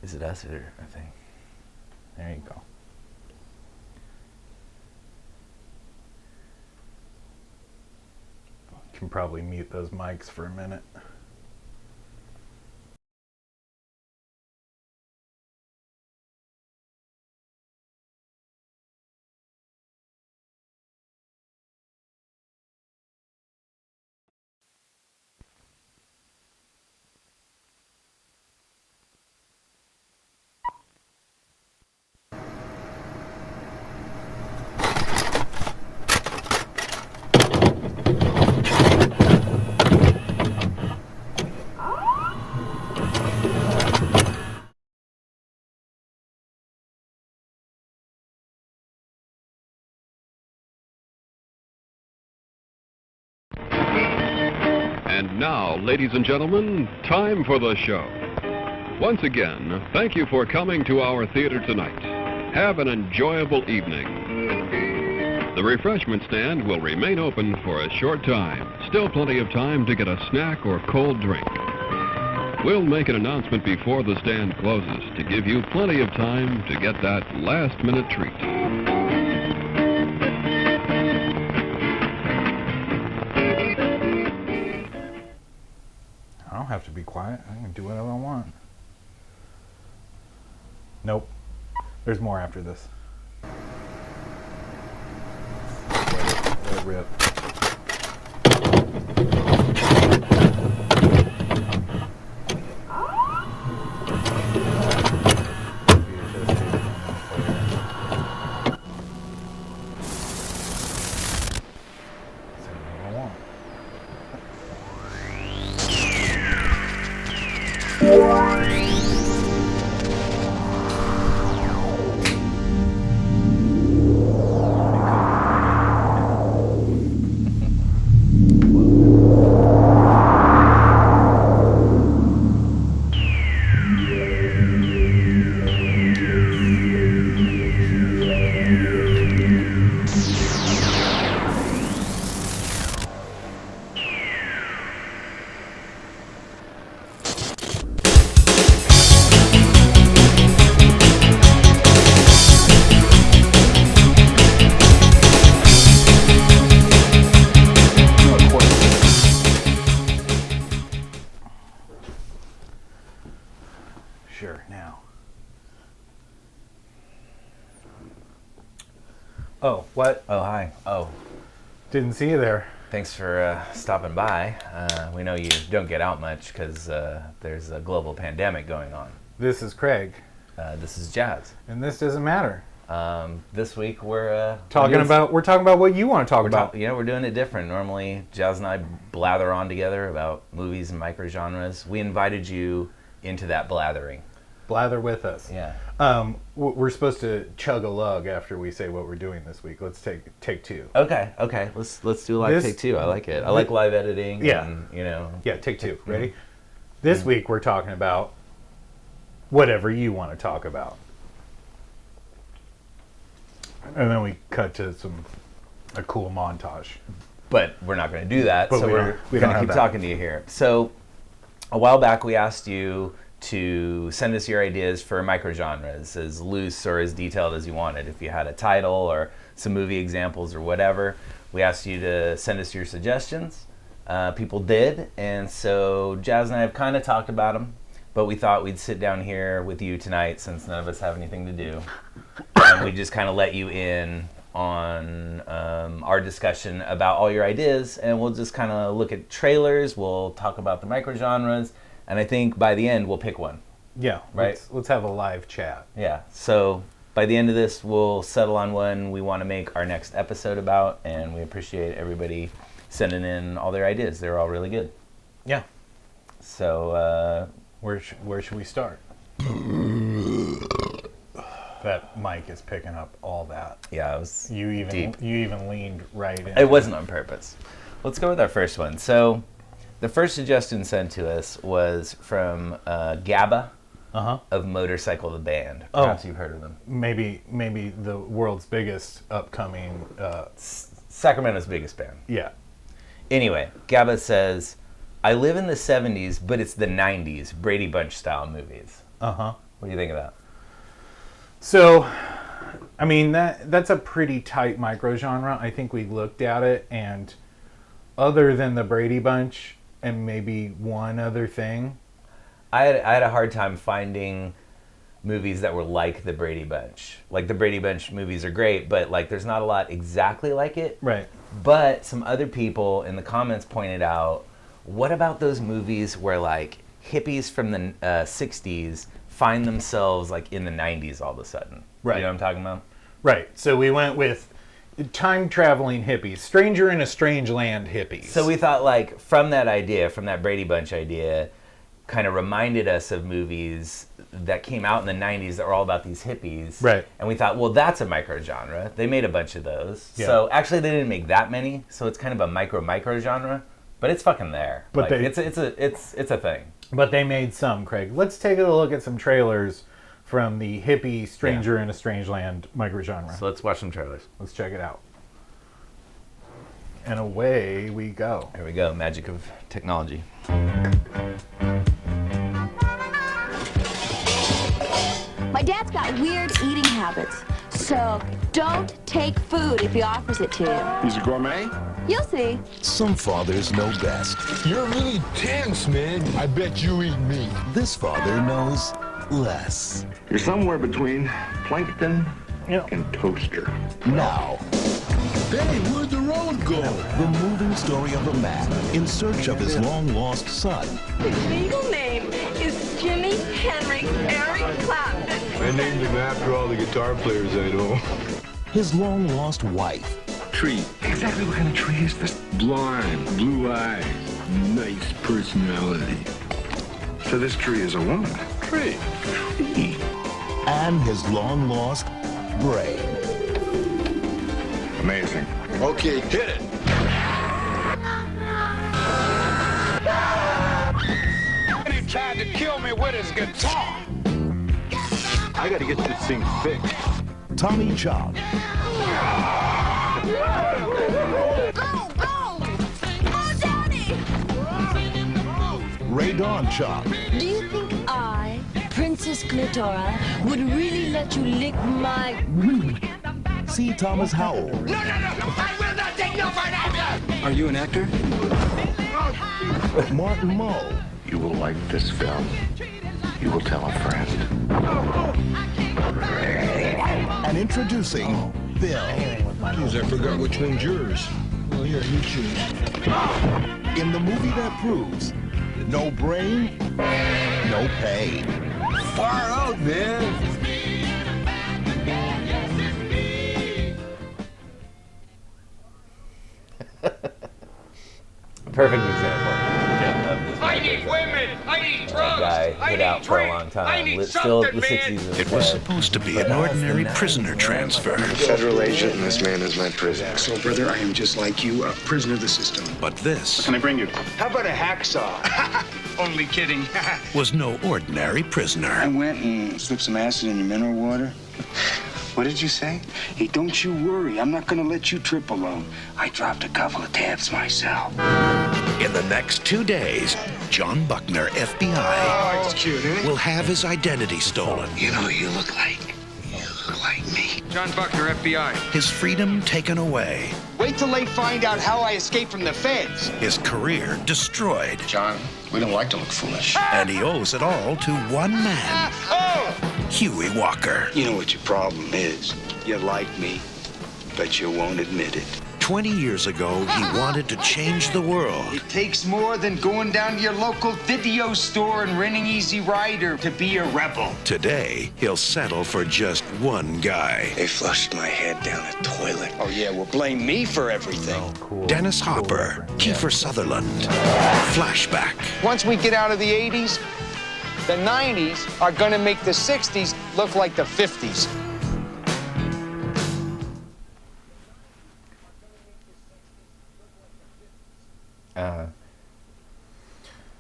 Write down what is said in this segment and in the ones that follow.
Is it us or a thing? There you go. Can probably mute those mics for a minute. And now, ladies and gentlemen, time for the show. Once again, thank you for coming to our theater tonight. Have an enjoyable evening. The refreshment stand will remain open for a short time. Still plenty of time to get a snack or cold drink. We'll make an announcement before the stand closes to give you plenty of time to get that last-minute treat. I don't have to be quiet. I can do whatever I want. Nope. There's more after this. Let it rip. Sure, now. Oh, what? Oh, hi. Oh, Didn't see you there. thanks for stopping by. We know you don't get out much because there's a global pandemic going on. This is Craig, This is Jazz. and this doesn't matter. This week we're Talking about we're talking about what you want to talk about. we're doing it different. Normally, Jazz and I blather on together about movies and microgenres. We invited you into that blathering. Blather with us. Yeah. We're supposed to chug a lug after we say what we're doing this week. Let's take two. Okay. Let's do a live This- take two. I like it. I like live editing. Yeah. And, Yeah, take two. Ready? This week we're talking about whatever you want to talk about. And then we cut to a cool montage. But we're not going to do that. But So we we're don't going to have keep that. talking to you here. So a while back we asked you to send us your ideas for microgenres, as loose or as detailed as you wanted. If you had a title or some movie examples or whatever, we asked you to send us your suggestions. People did, and so Jazz and I have kind of talked about them, but we thought we'd sit down here with you tonight since none of us have anything to do, and we just kind of let you in on our discussion about all your ideas, and we'll just kind of look at trailers, we'll talk about the microgenres, and I think by the end we'll pick one. Yeah, Right. Let's have a live chat. Yeah, so by the end of this we'll settle on one we want to make our next episode about, and we appreciate everybody sending in all their ideas. They're all really good. Yeah. So Where should we start? That mic is picking up all that. yeah, it was deep. You even leaned right in. It wasn't on purpose. Let's go with our first one. So the first suggestion sent to us was from GABA of Motorcycle the Band. Perhaps you've heard of them. Maybe the world's biggest upcoming. Sacramento's biggest band. Yeah. Anyway, GABA says, I live in the 70s, but it's the 90s, Brady Bunch style movies. What do you think of that? So, I mean, that's a pretty tight microgenre. I think we looked at it, and other than the Brady Bunch and maybe one other thing, I had a hard time finding movies that were like the Brady Bunch. Like, the Brady Bunch movies are great, but like there's not a lot exactly like it. right? But some other people in the comments pointed out, what about those movies where like hippies from the 60s find themselves like in the 90s all of a sudden? Right. You know what I'm talking about? Right. So we went with time traveling hippies, stranger in a strange land hippies. So we thought, like, from that idea, from that Brady Bunch idea, kind of reminded us of movies that came out in the 90s that were all about these hippies. Right. And we thought, well, that's a microgenre. They made a bunch of those. Yeah. So actually they didn't make that many, so it's kind of a microgenre, but it's fucking there. But like, they- it's a thing. But they made some, Craig. Let's take a look at some trailers from the hippie stranger in a strange land microgenre. So let's watch some trailers. Let's check it out. And away we go. Here we go, magic of technology. My dad's got weird eating habits, so don't take food if he offers it to you. He's a gourmet? You'll see. Some fathers know best. You're really tense, man. I bet you eat meat. This father knows less. You're somewhere between plankton Yeah. and toaster. Now, Hey, where'd the road go? the moving story of a man in search of his long-lost son. His legal name is Jimmy Henry Eric Clapton. I named him after all the guitar players I know. His long-lost wife. Tree. Exactly what kind of tree is this? Blind, blue eyes, nice personality. So this tree is a woman. Tree. And his long-lost brain. Amazing. Okay, hit it. And he tried to kill me with his guitar. I gotta get this thing fixed. Tommy Chong. Go, go! Oh, Daddy! Ray Don Chong. Do you think I, Princess Clitora, would really let you lick my... C. Thomas Howell. No, I will not take no for an answer. Are you an actor? Martin Mull. You will like this film. You will tell a friend. And introducing Bill. Geez, I forgot which one's yours. Well, here, you choose. In the movie that proves no brain, no pain. Far out, man. Perfect example. Of this I need women. I need drugs. guy I hid need out for a drink. long I time. need Still the something, 60s. man. It was supposed to be an ordinary prisoner transfer. Federal agent, and this man is my prisoner. So, brother, I am just like you, a prisoner of the system. But this Can I bring you? How about a hacksaw? Only kidding. was no ordinary I prisoner. went and slipped some acid in your mineral water. What did you say? Hey, don't you worry. I'm not gonna let you trip alone. I dropped a couple of tabs myself. In the next 2 days, John Buckner, FBI, Oh, it's cute, eh? will have his identity stolen, You know, you look like me. John Buckner, FBI. his freedom taken away, Wait till they find out how I escaped from the feds. his career destroyed, John, we don't like to look foolish. and he owes it all to one man, Huey Walker. You know what your problem is? You like me, but you won't admit it. 20 years ago, he wanted to change the world. It takes more than going down to your local video store and renting Easy Rider to be a rebel. Today, he'll settle for just one guy, They flushed my head down the toilet. Oh, yeah, well, blame me for everything. Dennis Hopper, Kiefer Sutherland. Flashback. Once we get out of the 80s, the 90s are going to make the 60s look like the 50s.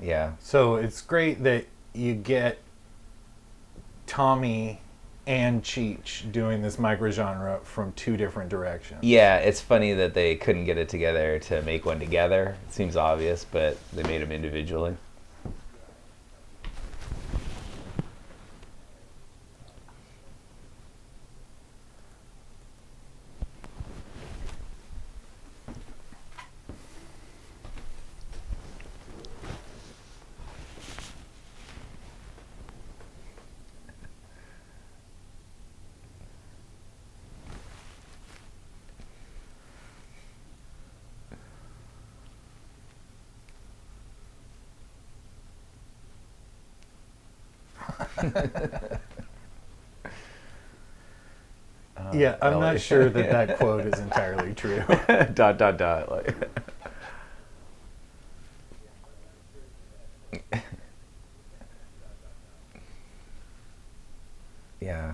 Yeah. So it's great that you get Tommy and Cheech doing this microgenre from two different directions. Yeah, it's funny that they couldn't get it together to make one together. It seems obvious, but they made them individually. Yeah, I'm not sure that quote is entirely true. ... Like. Yeah.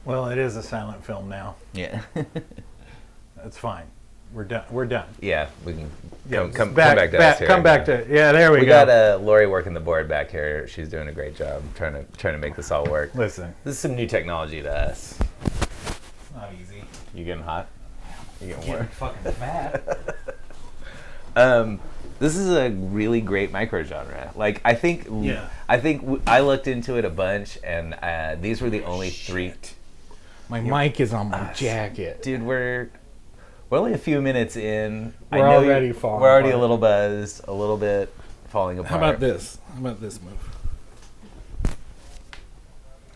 Well, it is a silent film now. Yeah. That's fine. We're done. We're done. Yeah, we can Yeah, come back to us here. Come back to yeah. There we We go. got Lori working the board back here. She's doing a great job trying to make this all work. Listen, This is some new technology to us. not easy. You getting hot? You getting warm? Fucking fat. This is a really great microgenre. Like I think I looked into it a bunch, and these were the only three. My mic is on my jacket. Dude, we're only a few minutes in. We're already falling We're already apart. a little buzzed, a little bit falling apart. How about this? How about this move?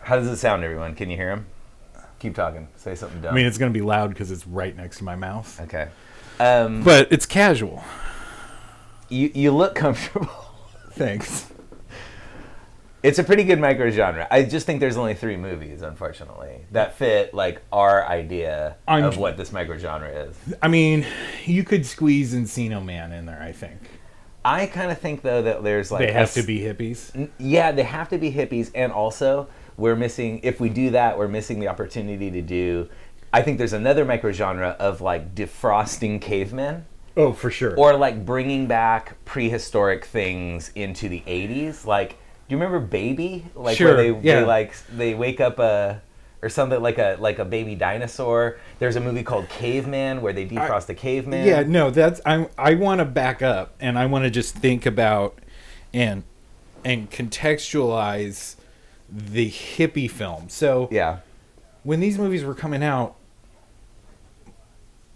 How does it sound, everyone? Can you hear him? Keep talking. Say something dumb. I mean, it's going to be loud because it's right next to my mouth. Okay. But it's casual. You look comfortable. Thanks. It's a pretty good microgenre. I just think there's only 3 movies, unfortunately, that fit like our idea of what this microgenre is. I mean, you could squeeze Encino Man in there, I think. I kind of think though that there's like They have to be hippies. Yeah, they have to be hippies, and also we're missing. If we do that, we're missing the opportunity to do. I think there's another microgenre of like defrosting cavemen. Oh, for sure. Or like bringing back prehistoric things into the 80s. Like, do you remember Baby? Like sure, where they wake up or something like a baby dinosaur. There's a movie called Caveman where they defrost a caveman. Yeah, no, I want to back up, and I want to just think about and contextualize the hippie film. So yeah, when these movies were coming out,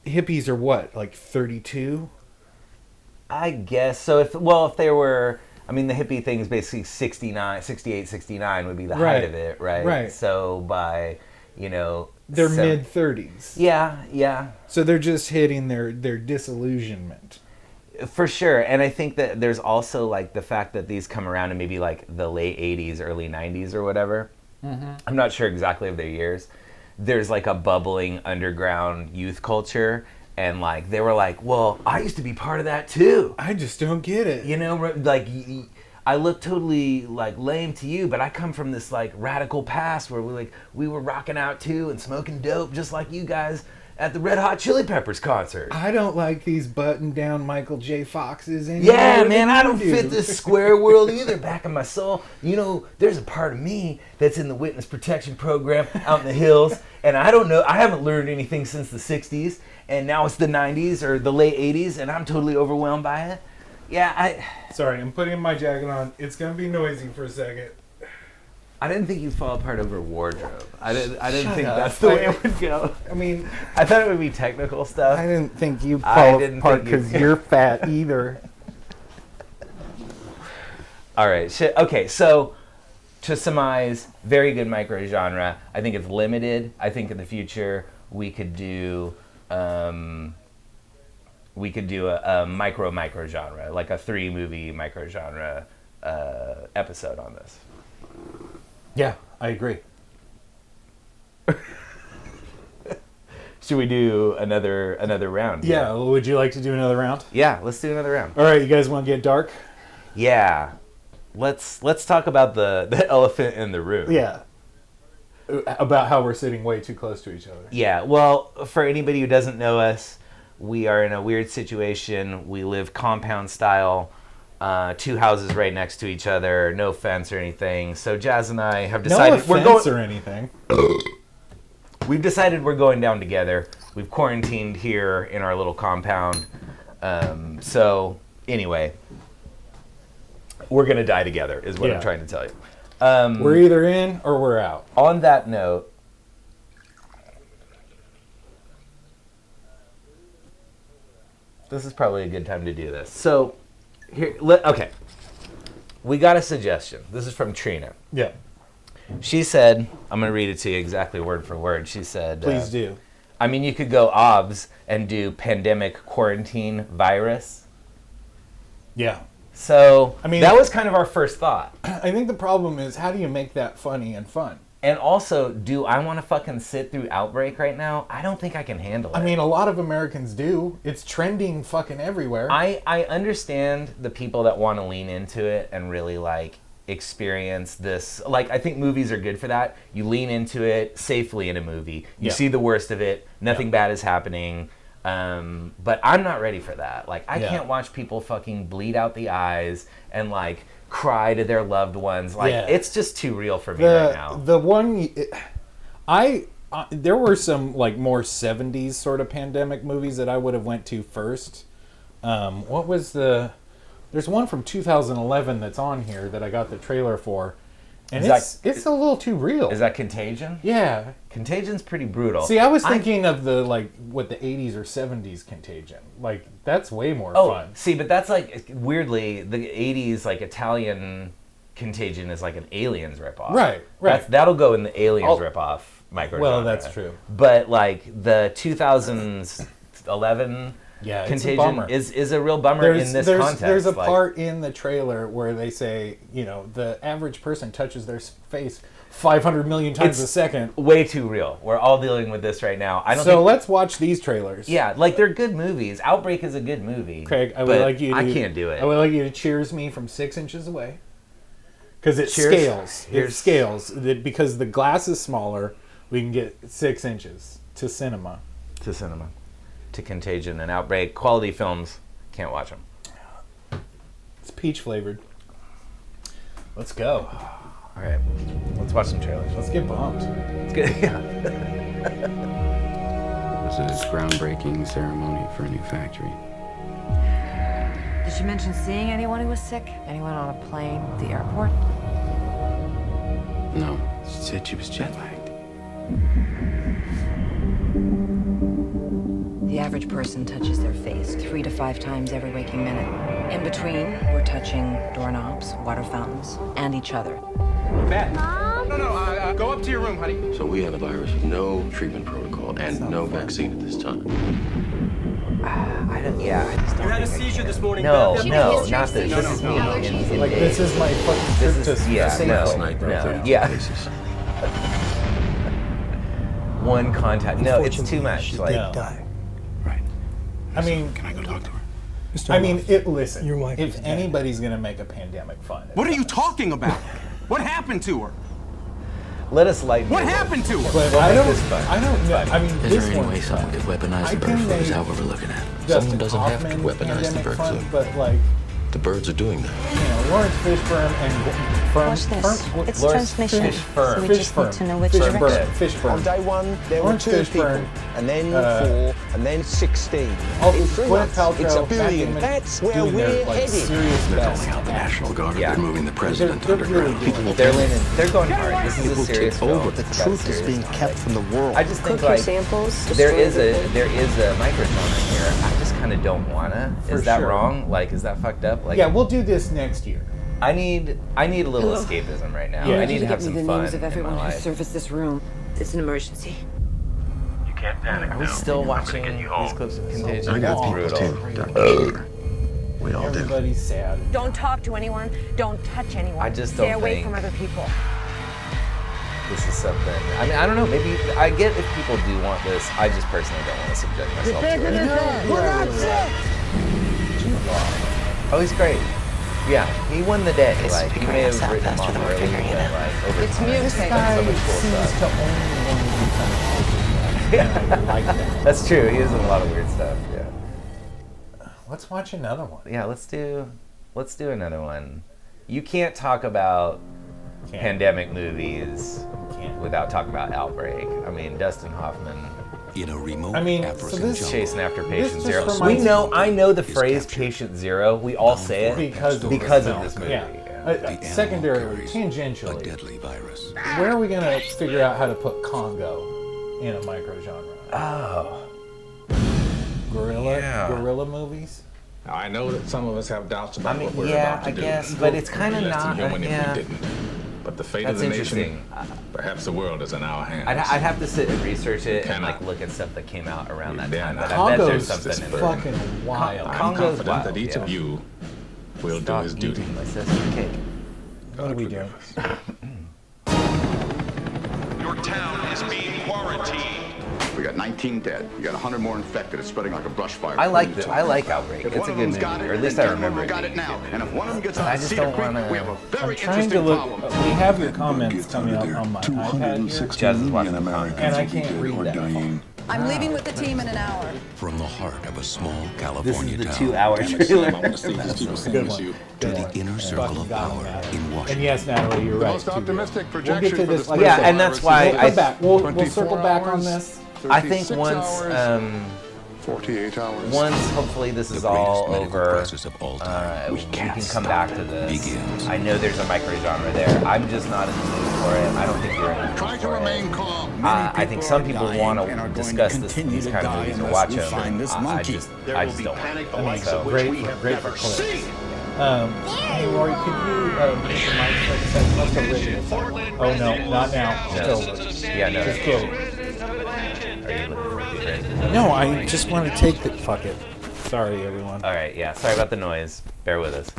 hippies are what, like 32? I guess so. If they were, I mean, the hippie thing is basically 68, 69 would be the height of it, right? Right. So by, their mid-30s. Yeah. So they're just hitting their disillusionment. For sure. And I think that there's also like the fact that these come around in maybe like the late 80s, early 90s or whatever. Mm-hmm. I'm not sure exactly of their years. There's like a bubbling underground youth culture. And like they were like, well, I used to be part of that too. I just don't get it. Like I look totally like lame to you, but I come from this like radical past where we were rocking out too and smoking dope just like you guys at the Red Hot Chili Peppers concert. I don't like these button-down Michael J. Foxes anymore. Yeah, man, I don't fit this square world either. Back in my soul, there's a part of me that's in the witness protection program out in the hills, and I don't know. I haven't learned anything since the '60s. And now it's the 90s or the late 80s, and I'm totally overwhelmed by it. Yeah, Sorry, I'm putting my jacket on. It's going to be noisy for a second. I didn't think you'd fall apart over wardrobe. I didn't think up. that's the way it would go. I mean, I thought it would be technical stuff. I didn't think you'd fall apart because you're fat either. All right. Okay, so to surmise, very good microgenre. I think it's limited. I think in the future we could do a microgenre, like a 3-movie microgenre episode on this. Yeah, I agree. Should we do another round? Yeah, would you like to do another round? Yeah, let's do another round. All right, you guys want to get dark? Yeah. Let's talk about the elephant in the room. Yeah. About how we're sitting way too close to each other. Yeah, well, for anybody who doesn't know us, we are in a weird situation. We live compound style, 2 houses right next to each other, no fence or anything. So Jazz and I have decided or anything. We've decided we're going down together. We've quarantined here in our little compound. So anyway, we're gonna die together, is what I'm trying to tell you. We're either in or we're out. On that note, This is probably a good time to do this. So, okay. We got a suggestion. This is from Trina. Yeah. She said, I'm going to read it to you exactly word for word. She said, Please do. I mean, you could go OBS and do pandemic quarantine virus. Yeah. So, I mean, that was kind of our first thought. I think the problem is, how do you make that funny and fun? And also, do I want to fucking sit through Outbreak right now? I don't think I can handle it. I mean, a lot of Americans do. It's trending fucking everywhere. I understand the people that want to lean into it and really, like, experience this. Like, I think movies are good for that. You lean into it safely in a movie. You see the worst of it. Nothing bad is happening. But I'm not ready for that. Like, I can't watch people fucking bleed out the eyes and, like, cry to their loved ones. Like, it's just too real for me right now. The one... there were some, like, more 70s sort of pandemic movies that I would have went to first. What was the... There's one from 2011 that's on here that I got the trailer for. And it's a little too real. Is that Contagion? Yeah. Contagion's pretty brutal. See, I was thinking of the, like, what the 80s or 70s Contagion. Like, that's way more fun. See, but that's, like, weirdly, the 80s, like, Italian Contagion is like an Aliens ripoff. Right. That'll go in the Aliens ripoff microgenre. Well, that's true. But, like, the 2011... Yeah, Contagion is a real bummer in this context. There's a part in the trailer where they say, you know, the average person touches their face 500 million times a second. Way too real. We're all dealing with this right now. Let's watch these trailers. Yeah, like, they're good movies. Outbreak is a good movie. Craig, I can't do it. I would like you to cheers me from 6 inches away. Because it scales. It scales. Because the glass is smaller, we can get 6 inches to cinema. To Contagion and Outbreak. Quality films. Can't watch them. It's peach flavored. Let's go. All right. Let's watch some trailers. Let's get bumped. Let's get, It was a groundbreaking ceremony for a new factory. Did she mention seeing anyone who was sick? Anyone on a plane at the airport? No. She said she was jet lagged. The average person touches their face 3 to 5 times every waking minute. In between, we're touching doorknobs, water fountains, and each other. Beth. Mom? No, go up to your room, honey. So we have a virus with no treatment protocol and no vaccine at this time. I just don't. You had a seizure this morning. No, Beth. not this. No, This is me. Like, this is my fucking trip to Last night, there were 32 cases. One contact. No, it's too much. Like, die. I mean, Can I go talk to her? Listen, Your wife is if dead. anybody's going to make a pandemic fun. What are you talking about? What happened to her? let us lighten. What happened to her? But I don't know. I mean, Is this there any one, way someone could weaponize I the bird can flu? make Is that what we're looking at? Dustin Someone doesn't have to Hoffman weaponize the pandemic bird fun, flu. but like, The birds are doing that. you know, Lawrence Fishburne and Watch this. It's transmission. So we just need to know which direction. Fishburne. On day one, there were Lawrence 2 Fishburne, people, and then 4, and then 16. In 3 Gwyneth months, it's a Paltrow, billion. Matt Damon That's where doing their, we're like, headed. serious They're best. calling out the National Guard. Yeah. They're moving the president They're really underground. doing People will They're going hard. This is a People serious take over. film. The It's got truth is serious being kept from the world. I just think Cook your like samples. there destroy is everything. a microphone in here. I just kind of don't wanna. For Is that sure. wrong? Like, is that fucked up? Like, Yeah, we'll do this next year. I need a little escapism right now. Yeah. I need to have Get me some the fun names of in everyone my who life. serviced this room. It's an emergency. You can't panic Are we still watching these clips of Contagion? I got That's people brutal. too, Dr. We all do. Everybody's sad. Don't talk to anyone. Don't touch anyone. I just Stay don't away think- from other people. This is something. I mean, I don't know. Maybe I get if people do want this. I just personally don't want to subject myself to it. We're not sick. Oh, he's great. Yeah, he won the day. It's Like, he figuring may have us out written him faster off than we're early, figuring it but out. like over It's time, music. it's Guy so much cool seems stuff. to only want to do something. And I like that. That's true. He is in a lot of weird stuff. Yeah. Let's watch another one. Yeah. Let's do another one. You can't talk about Can't. pandemic movies Can't. without talking about Outbreak. I mean, Dustin Hoffman In a remote I mean, so this chasing after This Patient just Zero. reminds me- I know the phrase Patient Zero. We all say it because of because this of this film. movie. Yeah. Secondarily, tangentially, deadly virus. where are we gonna figure out how to put Congo in a microgenre? Oh. guerrilla movies. Now, I know that some of us have doubts about what we're yeah, about to I do. guess, but it's kind of not. Human Yeah. if we didn't. But the fate That's of the interesting. nation, perhaps the world is in our hands. I'd have to sit and research it and like look at stuff that came out around that time. But I bet Congo's there's something in there. fucking wild. I'm Congo's confident wild, that each of you will do his duty. My sister's cake. What are we doing? Your town is being quarantined. We got 19 dead. You got 100 more infected. It's spreading like a brush fire. I like Outbreak. If It's one a of good them's movie, got it, or at least then I tell them remember we it got being it now. a good And if one of them gets I out of just Cedar don't Creek, wanna- we have a I'm very trying interesting to look. problem. We have your comments coming up on my iPad here, Jazz is watching the comments. and I can't read that. I'm leaving with the team in an hour. From the heart of a small This California is the town 2-hour trailer. Good one. to the inner circle of power in And Washington. yes, Natalie, you're The right. most optimistic We'll projection get to for this. the Like Yeah, I said. and that's why We'll come back. We'll circle back on this. I think 36 once, hours, 48 hours. once hopefully this is The all greatest medical over, crisis of all time. we can come back to this. Begins. I know there's a microgenre there. I'm just not in the mood for it. I don't think you're in the mood Try to for remain it. calm. I think some people want to discuss these kind of movies and watch them. I just don't. So Great for clips. Hey, Rory, could you mute the mic for a second? Let's go radio. Oh, no, not now. It's over. Yeah, no. Just kidding. Are you looking for feedback? No, I just want to take the... Fuck it. Sorry, everyone. All right, yeah. Sorry about the noise. Bear with us.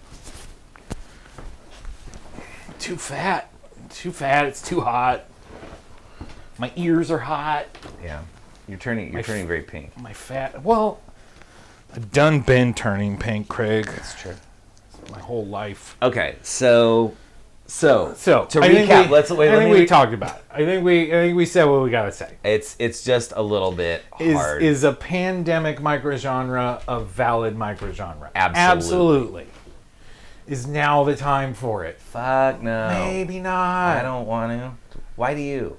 Too fat. Too fat. It's too hot. My ears are hot. Yeah. You're turning very pink. My fat... Well, I've done been turning pink, Craig. That's true. My whole life. Okay, so to I think recap, we talked about it. I think we said what we gotta say. It's just a little bit hard. Is a pandemic microgenre a valid microgenre? Absolutely. Is now the time for it? Fuck no. Maybe not. I don't want to. Why do you?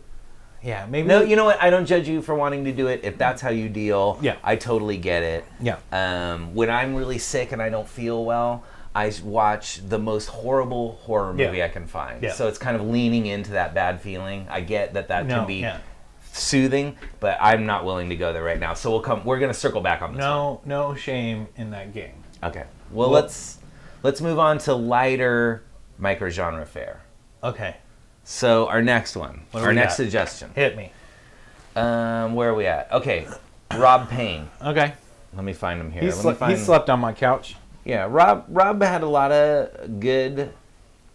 Yeah, maybe. No, you know what? I don't judge you for wanting to do it. If that's how you deal, yeah, I totally get it. Yeah. When I'm really sick and I don't feel well, I watch the most horrible horror movie I can find. Yeah. So it's kind of leaning into that bad feeling. I get that can be yeah. soothing, but I'm not willing to go there right now. So we're going to circle back on this. No shame in that game. Okay. Well, let's move on to lighter microgenre fare. Okay. So our next one, our next suggestion. Hit me. Where are we at? Okay. Rob Payne. Okay. Let me find him here. He slept on my couch. Yeah, Rob had a lot of good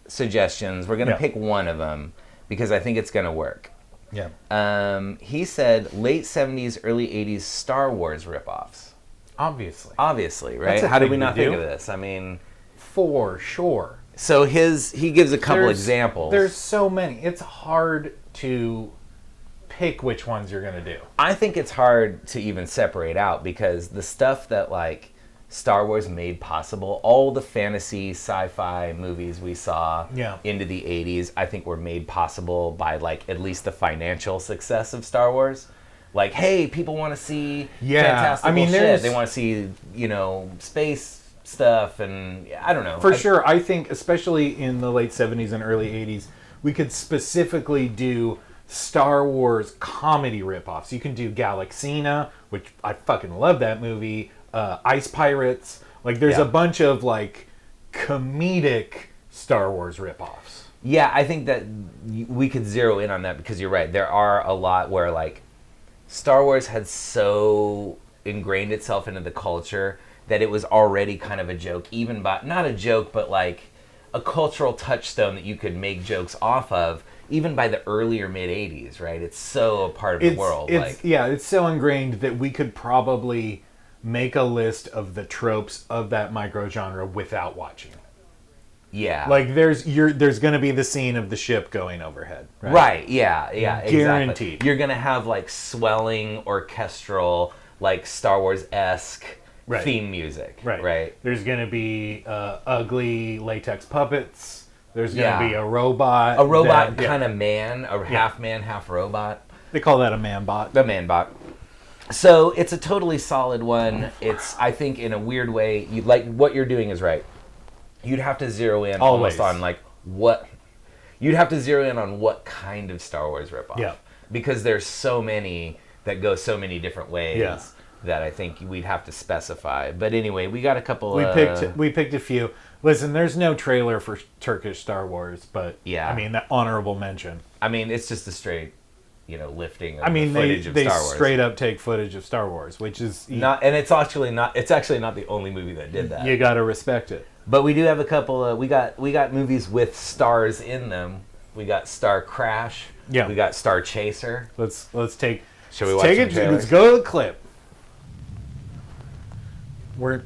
suggestions. We're going to pick one of them because I think it's going to work. Yeah. He said late 70s, early 80s Star Wars ripoffs. Obviously, right? How did we not think of this? I mean, for sure. So he gives a couple examples. There's so many. It's hard to pick which ones you're going to do. I think it's hard to even separate out because the stuff that like Star Wars made possible, all the fantasy sci-fi movies we saw into the 80s, I think were made possible by like at least the financial success of Star Wars. Like, hey, people want to see fantastical shit. They want to see, space stuff, and I don't know. For sure, I think especially in the late 70s and early 80s, we could specifically do Star Wars comedy ripoffs. You can do Galaxina, which I fucking love that movie. Ice Pirates. Like, there's a bunch of like comedic Star Wars ripoffs. Yeah, I think that we could zero in on that because you're right. There are a lot where like Star Wars had so ingrained itself into the culture that it was already kind of a joke, even by not a joke, but like a cultural touchstone that you could make jokes off of, even by the earlier mid 80s, right? It's so a part of the world. It's so ingrained that we could probably make a list of the tropes of that microgenre without watching it. Yeah. Like there's going to be the scene of the ship going overhead. Right. Yeah. Guaranteed. Exactly. You're going to have like swelling orchestral, like Star Wars-esque theme music. Right. There's going to be ugly latex puppets. There's going to be a robot. A robot kind of man, half man, half robot. They call that a man-bot. The man-bot. So it's a totally solid one. It's, I think, in a weird way, like what you're doing is right. You'd have to zero in almost on like what. You'd have to zero in on what kind of Star Wars ripoff. Yeah. Because there's so many that go so many different ways. Yeah. that I think we'd have to specify. But anyway, we got a couple. We picked a few. Listen, there's no trailer for Turkish Star Wars, but yeah, I mean, that honorable mention. I mean, it's just a straight, lifting of the footage of Star Star Wars. They straight up take footage of Star Wars, which is not, and it's actually not the only movie that did that. You got to respect it. But we do have a couple. We got movies with stars in them. We got Star Crash. Yeah. We got Star Chaser. Let's take. Shall we watch some trailers? Let's go to the clip. We're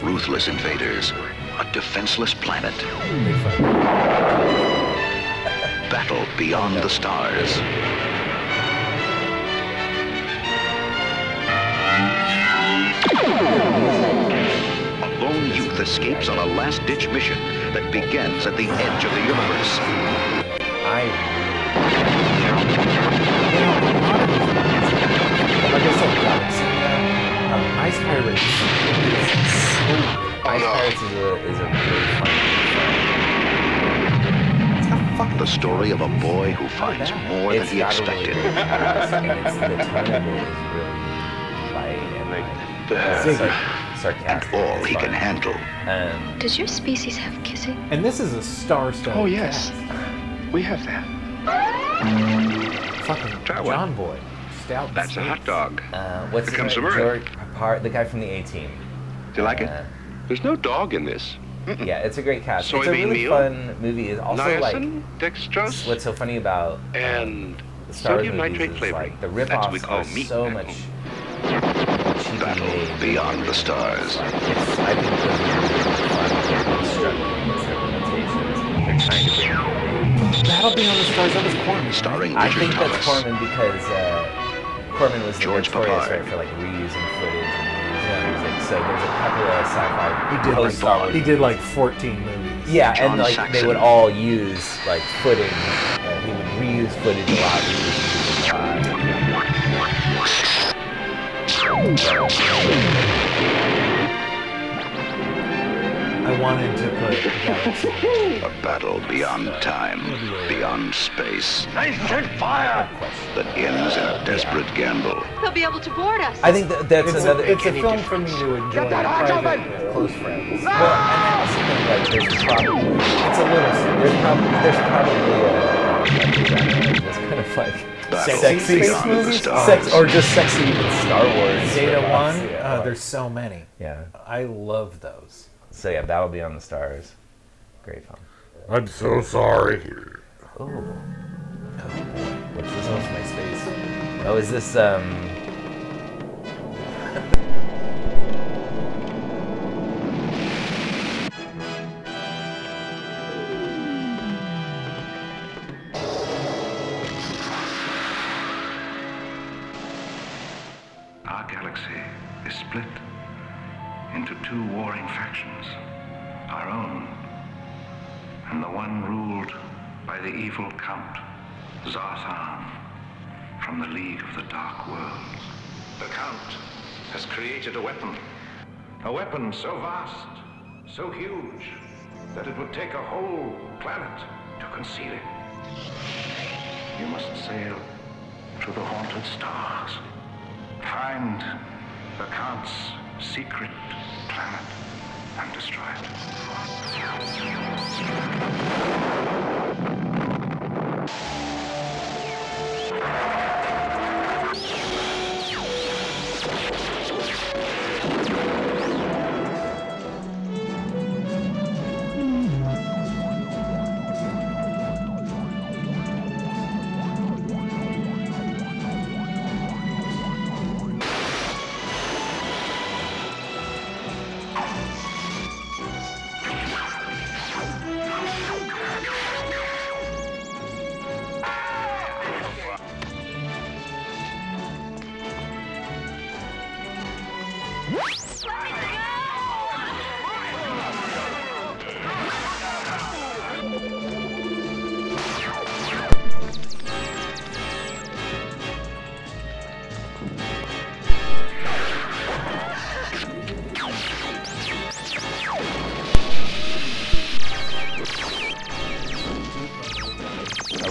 Ruthless invaders, a defenseless planet. Battle beyond the stars. A lone youth escapes on a last-ditch mission that begins at the edge of the universe. Ice Pirates. Ice Pirates is a really fun. The story of a boy who finds more than he expected. And the tone of it is really light and sarcastic. And all he can handle. Does your species have kissing? And this is a star-studded Oh, yes. cast. We have that. Fucking John Boy. Stout. That's a hot dog. What's Here comes the the guy from the A-Team. Do you like it? There's no dog in this. Yeah, it's a great cast. Soybean it's a really meal, fun movie. It's also niacin, dextrose, what's so funny about and the Star Wars sodium movies nitrate is flavoring. like the That's what we ripoffs call are meat so at much home. Battle beyond the stars. I think the they're trying to bring Battle Beyond the Stars. That was Corman. Starring I Richard think Thomas. that's Corman because Corman was George notorious Papard. for like reusing footage and reusing music. So there's a couple of sci-fi post-Star Wars. He did like 14 movies. Yeah, John and like Saxon. they would all use like footage. He would reuse footage a lot. I wanted to put Galaxy. A battle beyond time, beyond space. Nice fire! That ends in a desperate gamble. They'll be able to board us. I think that's another. It's a film for me to enjoy. Get that arch off private it! with close friends. Well, and I also think like there's probably it's a little. There's probably that's kind of like Battle sexy beyond the movies, stars. or just sexy even Star Wars. Zeta ripoffs, 1. yeah. There's so many. Yeah. I love those. So yeah, Battle Beyond the Stars, great film. I'm so sorry. Oh boy, what's this? That's my space. Oh, is this Our galaxy is split into two warring factions, our own, and the one ruled by the evil Count Zarthan from the League of the Dark Worlds. The Count has created a weapon so vast, so huge, that it would take a whole planet to conceal it. You must sail to the haunted stars, find the Count's secret planet and destroy it.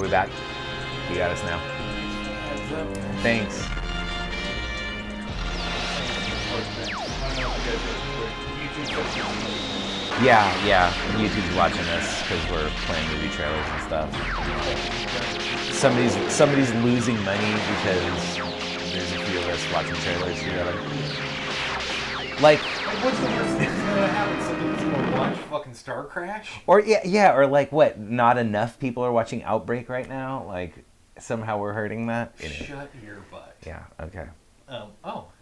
we back? You got us now. Thanks. Yeah. YouTube's watching this because we're playing movie trailers and stuff. Somebody's losing money because there's a few of us watching trailers together. Like, what's the worst thing that's gonna happen? Somebody's gonna watch fucking Star Crash? Or or like what? Not enough people are watching Outbreak right now. Like somehow we're hurting that. Anyway. Shut your butt. Yeah. Okay.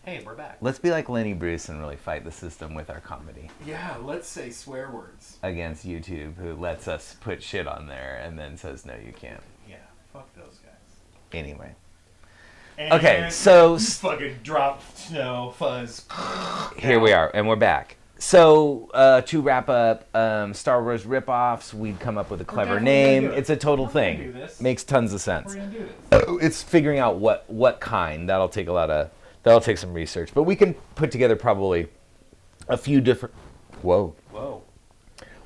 Hey, we're back. Let's be like Lenny Bruce and really fight the system with our comedy. Yeah, let's say swear words. Against YouTube, who lets us put shit on there and then says, no, you can't. Yeah, fuck those guys. Anyway. And okay, so... fucking drop snow fuzz. Here we are, and we're back. So, to wrap up, Star Wars ripoffs, we'd come up with a clever name. It's a total thing. Makes tons of sense. We're gonna do this. It's figuring out what kind. That'll take some research. But we can put together probably a few different... Whoa.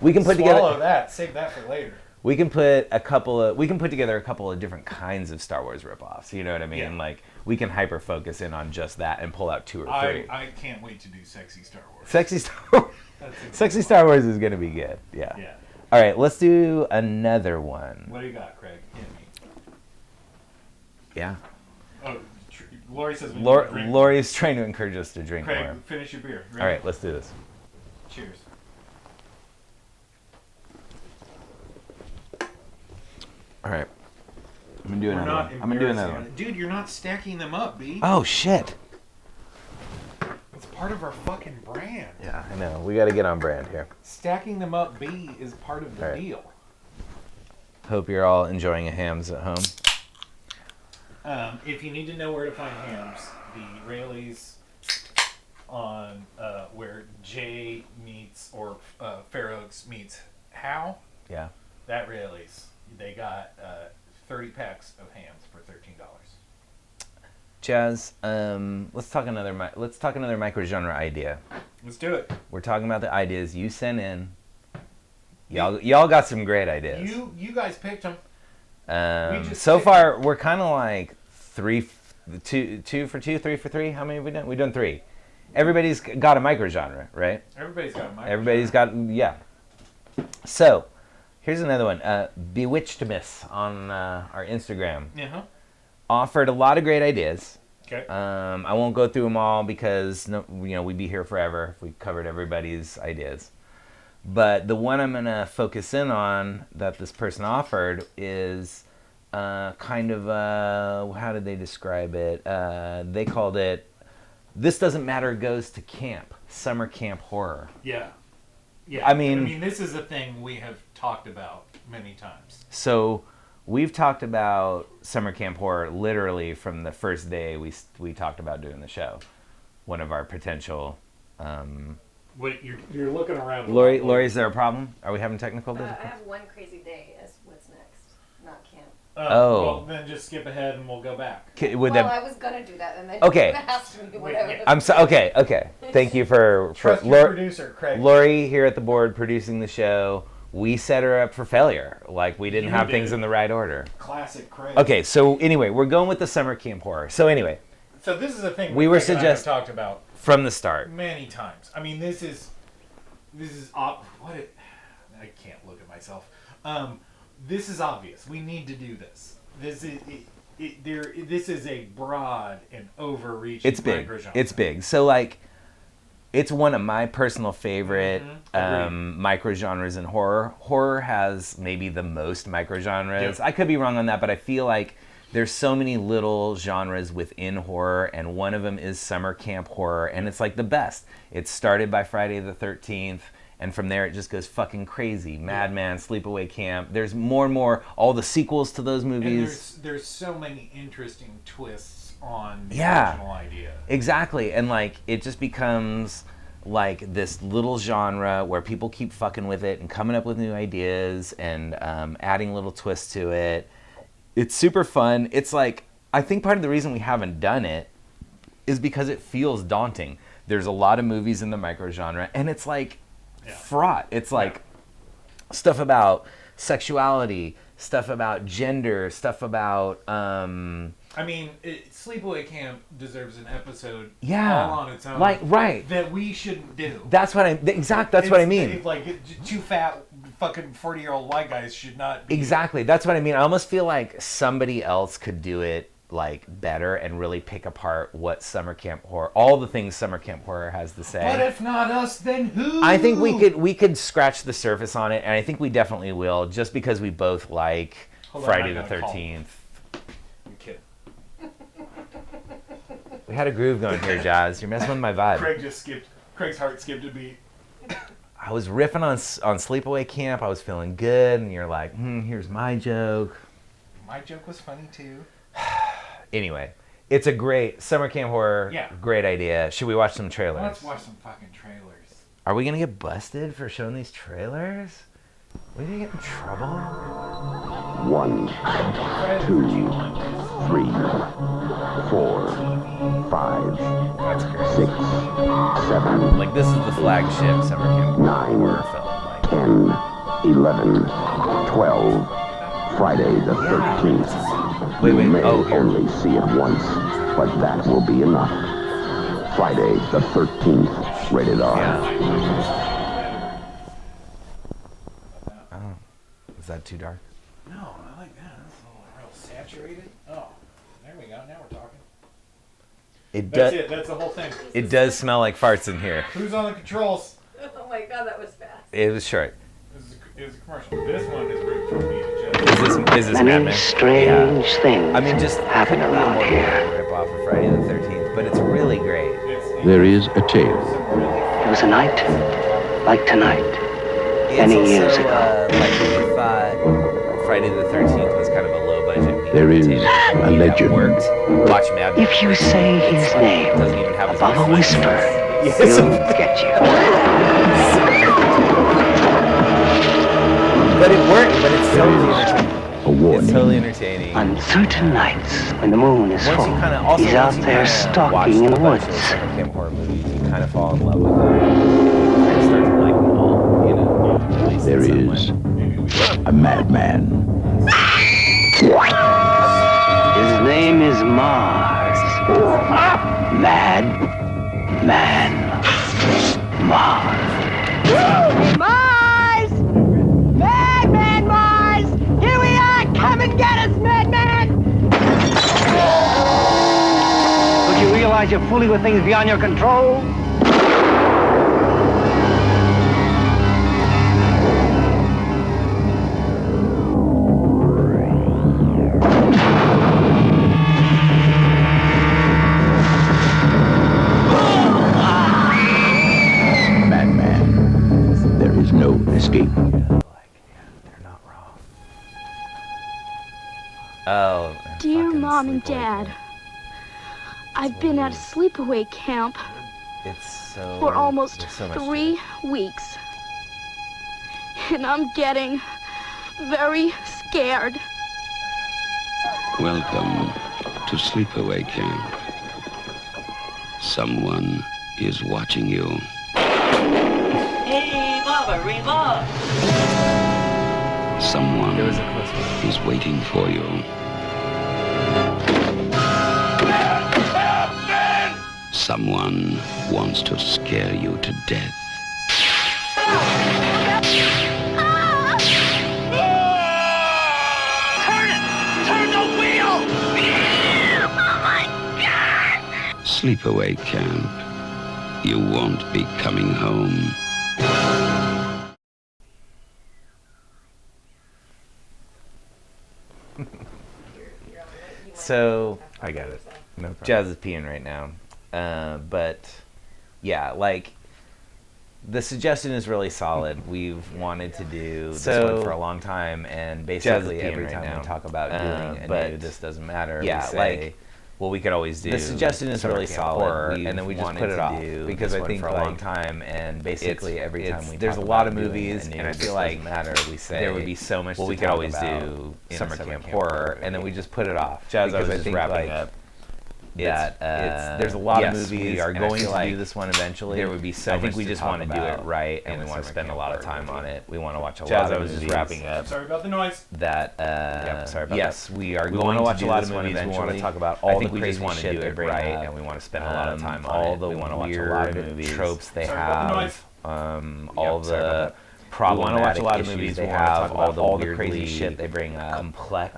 We can put Swallow that. Save that for later. We can put together a couple of different kinds of Star Wars ripoffs. You know what I mean? Yeah. Like we can hyper focus in on just that and pull out 2 or 3. I can't wait to do Sexy Star Wars. Sexy Star Wars is gonna be good. Yeah. All right, let's do another one. What do you got, Craig? Hit me. Yeah. Oh, Lori says we Lori's trying to encourage us to drink Craig, more. finish your beer. Ready? All right, let's do this. Cheers. All right. I'm gonna do another one. I'm gonna do another one. Dude, you're not stacking them up, B. Oh shit. It's part of our fucking brand. Yeah, I know. We got to get on brand here. Stacking them up, B, is part of the deal. Hope you're all enjoying a hams at home. If you need to know where to find hams, the Rayleighs on where Jay meets or Fair Oaks meets Hal. Yeah. That Rayleighs, they got 30 packs of hams for $13. Jazz, let's talk another microgenre idea. Let's do it. We're talking about the ideas you sent in. Y'all got some great ideas. You guys picked them. So far, we're kind of like 2 for 2, 3 for 3. How many have we done? We've done 3. Everybody's got a microgenre, right? Everybody's got a microgenre. Everybody's got, yeah. So, here's another one. Bewitched Miss on our Instagram. Uh-huh. Offered a lot of great ideas. Okay. I won't go through them all because we'd be here forever if we covered everybody's ideas. But the one I'm gonna focus in on that this person offered is kind of how did they describe it? They called it "This Doesn't Matter Goes to Camp," summer camp horror. Yeah. I mean, this is a thing we have talked about many times. So we've talked about summer camp horror literally from the first day we talked about doing the show. One of our potential. Wait, you're looking around. Lori, is there a problem? Are we having technical I difficulties? have one crazy day as what's next, not camp. Oh. Well, then just skip ahead and we'll go back. I was gonna do that, and then Okay. you asked me what I would I'm so okay. Thank you for Trust your producer, Craig. Lori here at the board producing the show. We set her up for failure. Like we didn't have things in the right order. Classic Craig. Okay, so anyway, we're going with the summer camp horror. So anyway. So this is a thing we were Craig and I have talked about from the start. many times. I mean, this is I can't look at myself. This is obvious. We need to do this. This is a broad and overreaching. It's big. microgenre. It's big. So like, it's one of my personal favorite microgenres in horror. Horror has maybe the most microgenres. Yep. I could be wrong on that, but I feel like there's so many little genres within horror, and one of them is summer camp horror, and it's like the best. It started by Friday the 13th, and from there it just goes fucking crazy. Madman, Sleepaway Camp. There's more and more, all the sequels to those movies. And there's so many interesting twists on the Yeah, original idea. Exactly, and like it just becomes like this little genre where people keep fucking with it and coming up with new ideas and adding little twists to it. It's super fun. It's like, I think part of the reason we haven't done it is because it feels daunting. There's a lot of movies in the microgenre, and it's like fraught. It's like stuff about sexuality, stuff about gender, stuff about I mean, Sleepaway Camp deserves an episode yeah, all on its own. like right that we shouldn't do. That's what That's what I mean. Like two fat fucking 40-year-old white guys should not. Exactly. That's what I mean. I almost feel like somebody else could do it like better and really pick apart what summer camp horror, all the things summer camp horror has to say. But if not us, then who? I think we could scratch the surface on it, and I think we definitely will, just because we both like Friday the 13th. I'm kidding. We had a groove going here, Jazz. You're messing with my vibe. Craig's heart skipped a beat. I was riffing on Sleepaway Camp. I was feeling good, and you're like, here's my joke. My joke was funny too. Anyway, it's a great summer camp horror. Yeah. Great idea. Should we watch some trailers? Let's watch some fucking trailers. Are we gonna get busted for showing these trailers? Are we gonna get in trouble? 1, 2, 3, 4, 5, 6, 7. Like this is the flagship summer camp 9, horror film. Like 10, 11, 12. Friday the 13th. Wait, You may here. only see it once, but that will be enough. Friday the 13th. Rated R. Oh, is that too dark? No, I like that. That's a little real saturated. Oh, there we go. Now we're talking. That's it. That's the whole thing. It does smell like farts in here. Who's on the controls? Oh my god, that was fast. It was short. It was a commercial. This one is ripped from me to Is this Mad Men? Strange things I mean, just happen around here. Rip off of Friday the 13th, but it's really great. There is a tale. It was a night like tonight, many years ago. Like we thought Friday the 13th was kind of a low budget. There is a legend. Watch Mad Men. If you say his name Doesn't even have above a whisper, Yes. he'll get you. But it worked, but it's totally entertaining. A warning. It's totally entertaining. On certain nights, when the moon is Once full, you kind of he's out there stalking in the woods. Summer camp horror movies, you kind of fall in love with them. You start to like them all, you know. At least There in some is way. a madman. His name is Mars. Mad Man Mars. Mars! Madman Mars! Here we are! Come and get us, Madman! Don't you realize you're fooling with things beyond your control? Madman. There is no escape. They're not wrong. Oh. Dear Mom and Dad, I've been at a sleepaway camp It's so. for almost there's so much 3 weeks. And I'm getting very scared. Welcome to Sleepaway Camp. Someone is watching you. Hey, Baba, Reba! Someone is waiting for you. Someone wants to scare you to death. Turn it! Turn the wheel! Oh my God! Sleepaway Camp. You won't be coming home. So I got it. No problem. Jazz is peeing right now, but yeah, like the suggestion is really solid. We've wanted to do this one for a long time, and basically every time we talk about doing a new This Doesn't Matter, yeah, we say, like well, we could always do. The suggestion is really solid, and then we just put it off because I think for a long time, and basically every time we there's talk a lot about of movies, doing a and I new feel This like Doesn't Matter, we say there would be so much. Well, to we could talk always about do in summer camp horror, and then we just put it off. Jazz, because I I was think just wrapping like up. there's a lot of movies. We are going to do this one eventually. There would be so I think much we to just talk want to do it about right, and in we the want to summer spend a camp lot of part. time on it. We want to watch a Jazz, lot I of was just movies. wrapping up. Sorry about the noise. That sorry about yes, we are We going wanna to watch do a lot this of one movies. We eventually. wanna talk about I all think the we just crazy want to shit do they it bring right, up, and we want to spend a lot of time on all it. the We want to watch a weird lot of movies, tropes they Sorry about the noise. have, all sorry about the that. problematic We wanna watch a lot of issues movies. they We wanna have, talk about all the weirdly crazy shit they bring up, complex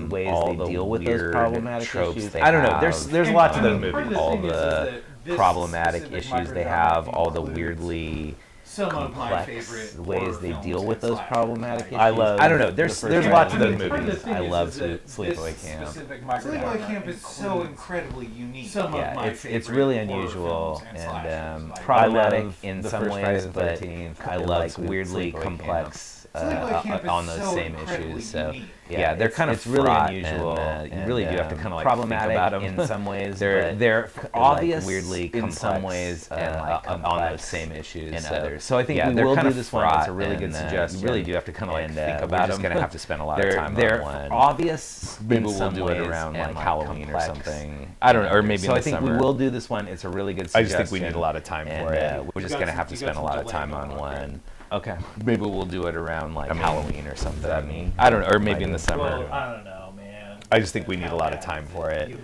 ways all they the deal with those weird problematic tropes issues. they I don't know. have. There's lots of And those part of movies. the All thing is the that this problematic specific issues they microgenre have, all the includes weirdly some of my complex favorite ways horror they films deal and with those slashers. problematic issues. I love. I don't know. There's the first lots of one. those Part of the movies. thing I is love that Sleepaway this Camp. specific Sleepaway microgenre Camp is so incredibly unique. Some of my It's favorite really horror unusual films and and slashers. problematic love in the some first Friday ways, the but 13th. I It like likes weirdly Sleepaway complex Sleepaway Camp is on those so same incredibly issues. So unique. yeah, they're kind of it's really fraught unusual, And, you really do have to kinda, like, problematic think about 'em. in some ways. They're but they're like obvious weirdly in complex, some ways and like on complex those same issues in so, others. So I think yeah, we they're will kind do of this one. It's a really fraught, good and, suggestion. You really do have to kind of like And, think we're about just them. gonna have to spend a lot of They're- time they're on one. obvious. Maybe in we'll some do it ways around and, like Halloween complex. or something. I don't know, or maybe So in I the think summer. we will do this one. It's a really good I suggestion. just think we need a lot of time and, for it. We're just gonna have to spend a lot of time on one. Okay. Maybe we'll do it around like Halloween or something. I mean, I don't know, or maybe in the summer. Well, I don't know, man. I just think we need a lot of time for it.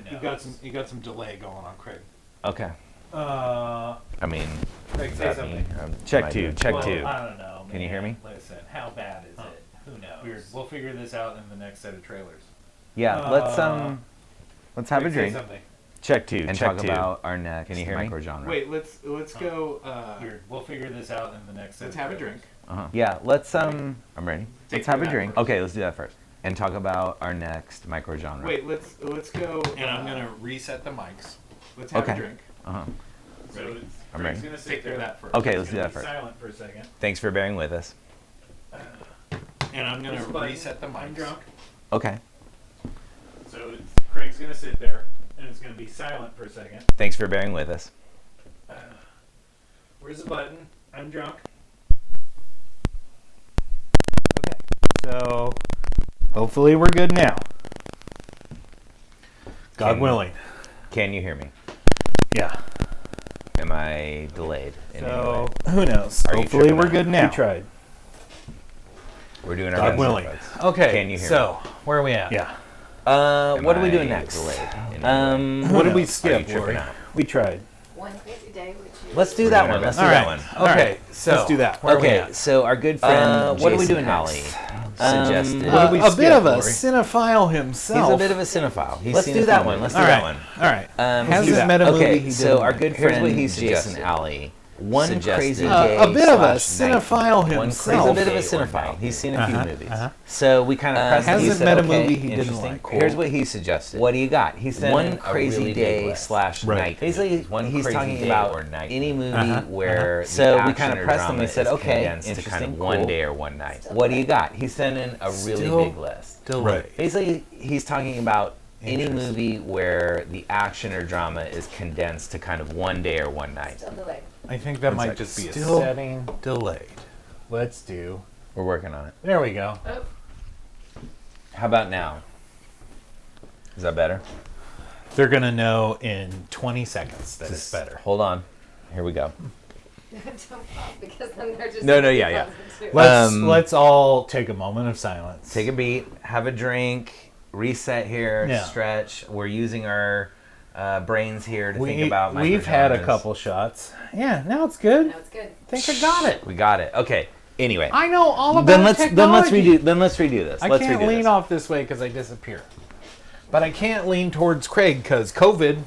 You got some delay going on, Craig. Okay. Uh, I mean, Craig, say that something. me? Check two. Check well, two. I don't know. Can you hear me? Listen, how bad is it? Who knows? We'll figure this out in the next set of trailers. Yeah. Let's have a Craig, say drink. something. Check two. And check talk two. about our next Can you hear me? microgenre. Wait, let's go. We'll figure this out in the next set. Let's of have a trailers. drink. Yeah. Let's I'm ready. Let's have a drink. first. Okay. Let's do that first. And talk about our next microgenre. Wait, let's go. And I'm gonna reset the mics. Let's have Okay. a drink. So I'm Craig's ready. gonna sit there that first. Okay, He's let's do gonna that be first. Silent for a second. Thanks for bearing with us. And I'm gonna reset the mics. I'm drunk. Okay. So Craig's gonna sit there, and it's gonna be silent for a second. Thanks for bearing with us. Where's the button? I'm drunk. Okay. So hopefully we're good now. God willing. Can you hear me? Yeah. Am I delayed in any So way? who knows? Are you Hopefully tripping we're out? good now. We tried. We're doing our God best. willing. folks. Okay. Can you hear so me? where are we at? Yeah. What are we I doing next? delayed in any way? What did Are we you skip, tripping Lori? out? We tried. One crazy day, which you Let's do We're that doing one. our Let's best. do All that right. one. Okay. So let's do that. Where are we Okay, at? so our good friend what are we Jason doing Alley next? suggested. What did we a skip, bit of a Lori? cinephile himself. He's a bit of a cinephile. He's Let's seen do a that few one. movies. Let's do All that right. one. All right. Hasn't he's- met a movie Okay, he so didn't our like. good Here's friend what he Jason suggested. Alley. One Suggested. crazy A day bit of a slash night. cinephile One himself. crazy bit of a Day or cinephile. night. He's seen a few movies. So we kind of pressed him. He Hasn't said, met a okay, movie he didn't interesting, like. cool. Here's what he suggested. What do you got? He said One a crazy really big day list. slash Right. night. Basically, One he's crazy talking day about or night. any movie where So the we kind action of or pressed him. drama We said, is okay, condensed to kind interesting, of one cool. day or one night. What do you got? He sent in a really Still big list. Right. Basically, he's talking about any movie where the action or drama is condensed to kind of one day or one night. still delayed. I think that might second. just be a Still setting. delayed. Let's do. We're working on it. There we go. Oh, How about now? Is that better? They're gonna know in 20 seconds that it's Just better. Hold on. Here we go. don't pop because then they're just No, yeah. Let's all take a moment of silence. Take a beat, have a drink, reset here, Yeah. stretch. We're using our brains here to think about We've had a microgenres. couple shots. Yeah, now it's good. No, it's good. I think I got it. We got it. Okay. Anyway. I know all about Then let's technology. redo this. I Let's can't redo lean this. off this way because I disappear. But I can't lean towards Craig because COVID.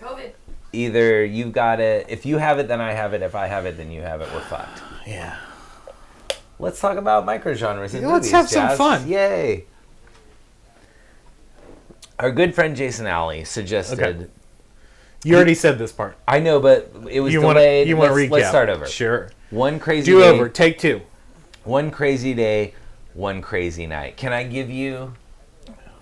COVID. Either you've got it. If you have it, then I have it. If I have it, then you have it. We're fucked. Yeah. Let's talk about microgenres in Yeah, let's movies, have some Jazz. fun. Yay! Our good friend Jason Alley suggested. Okay. You already said this part. I know, but it was You delayed. want to recap? Let's start over. Sure. One crazy Do day. over. Take two. One crazy day, one crazy night. Can I give you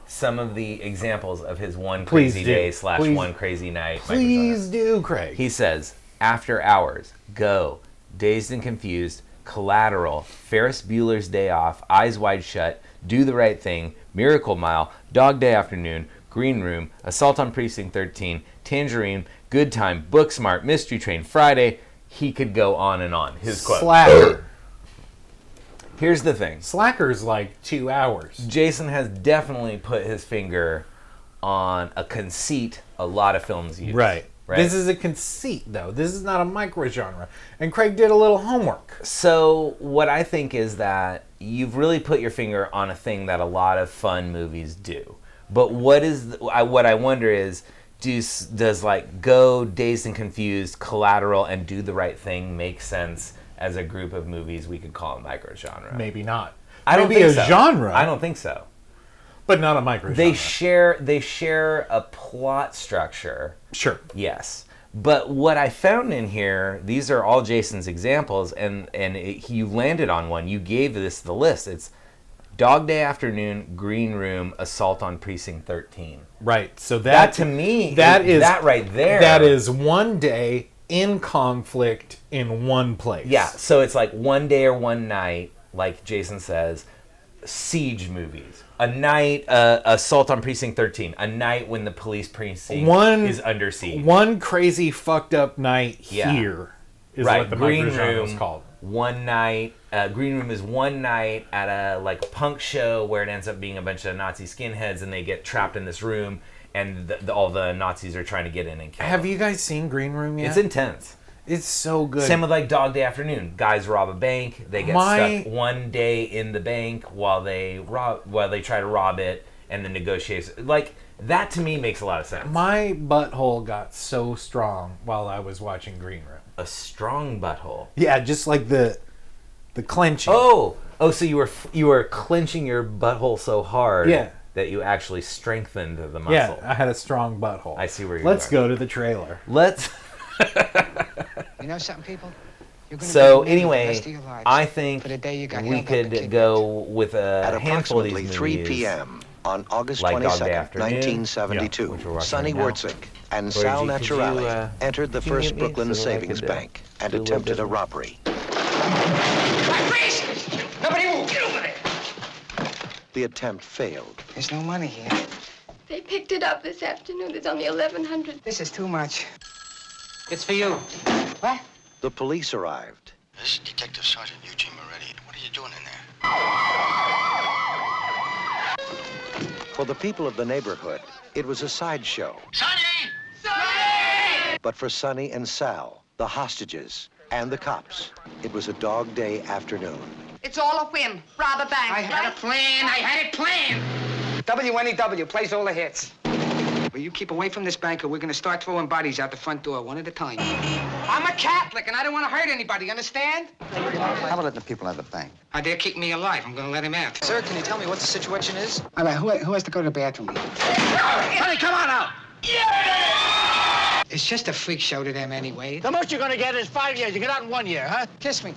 some of the examples of his one Please crazy do. day slash Please. one crazy night? Please do, Craig. He says, After Hours, Go, Dazed and Confused, Collateral, Ferris Bueller's Day Off, Eyes Wide Shut, Do the Right Thing, Miracle Mile, Dog Day Afternoon, Green Room, Assault on Precinct 13, Tangerine, Good Time, Booksmart, Mystery Train, Friday. He could go on and on. His quote. Slacker. Here's the thing. Slacker's like 2 hours. Jason has definitely put his finger on a conceit a lot of films use. Right. This is a conceit, though. This is not a microgenre. And Craig did a little homework. So what I think is that you've really put your finger on a thing that a lot of fun movies do. But what I wonder is, does like Go, Dazed and Confused, Collateral, and Do the Right Thing make sense as a group of movies we could call a microgenre? Maybe not. I don't Maybe think a so. genre. I don't think so. But not a microgenre. They share a plot structure. Sure. Yes. But what I found in here, these are all Jason's examples, and you landed on one. You gave this the list. It's Dog Day Afternoon, Green Room, Assault on Precinct 13. Right. So that to me, that right there. That is one day in conflict in one place. Yeah. So it's like one day or one night, like Jason says, siege movies. A night, Assault on Precinct 13. A night when the police precinct is under siege. One crazy fucked up night here is right. what the Green microgenre Room is called. One night. Green Room is one night at a like punk show where it ends up being a bunch of Nazi skinheads and they get trapped in this room and all the Nazis are trying to get in and kill Have them. you guys seen Green Room yet? It's intense. It's so good. Same with like Dog Day Afternoon. Guys rob a bank. They get stuck one day in the bank while they try to rob it, and the negotiations. Like that to me makes a lot of sense. My butthole got so strong while I was watching Green Room. A strong butthole. Yeah, just like the clenching. Oh, so you were clenching your butthole so hard that you actually strengthened the muscle. Yeah, I had a strong butthole. I see where you're Let's going. go to the trailer. Let's. You know something, people? So anyway, I think we could go with a handful of these movies. At approximately 3 p.m. on August like 22nd, 1972, Sonny Wurtzik and Sal Naturale entered the First Brooklyn Savings Bank and attempted a robbery. Nobody move! Get over there! The attempt failed. There's no money here. They picked it up this afternoon. There's only 1,100. This is too much. It's for you. What? The police arrived. This is Detective Sergeant Eugene Moretti. What are you doing in there? For the people of the neighborhood, it was a sideshow. Sonny! Sonny! But for Sonny and Sal, the hostages, and the cops, it was a dog day afternoon. It's all a whim. Rob a bank. I had a plan. I had it planned. WNEW plays all the hits. Well, you keep away from this bank or we're going to start throwing bodies out the front door one at a time. I'm a Catholic and I don't want to hurt anybody, understand? How about letting the people out of the bank? They're keeping me alive. I'm going to let him out. Sir, can you tell me what the situation is? All right, who has to go to the bathroom? Sonny, come on out. Yeah! It's just a freak show to them anyway. The most you're going to get is 5 years. You get out in 1 year, huh? Kiss me.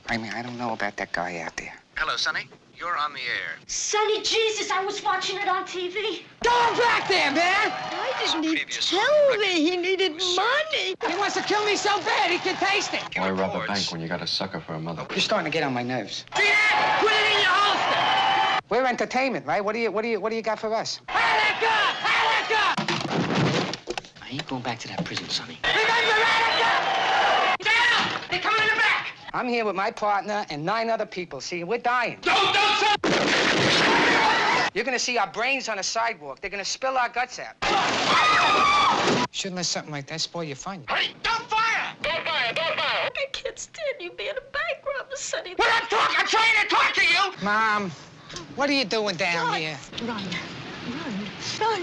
I mean, I don't know about that guy out there. Hello, Sonny. You're on the air. Sonny, Jesus, I was watching it on TV. Go back there, man! Why didn't he tell me he needed money? He wants to kill me so bad he can taste it. Why rob a bank when you got a sucker for a mother? You're starting to get on my nerves. See that? Put it in your holster. We're entertainment, right? What do you got for us? Attica! I ain't going back to that prison, Sonny. Remember Attica? Down! They're coming in the back. I'm here with my partner and 9 other people. See, we're dying. Don't! You're gonna see our brains on a sidewalk. They're gonna spill our guts out. Shouldn't let something like that spoil your fun. Hey, don't fire! Don't fire! Don't fire! I can't stand you being a bank robber, Sonny. Well, I'm trying to talk to you! Mom, what are you doing down here? Run.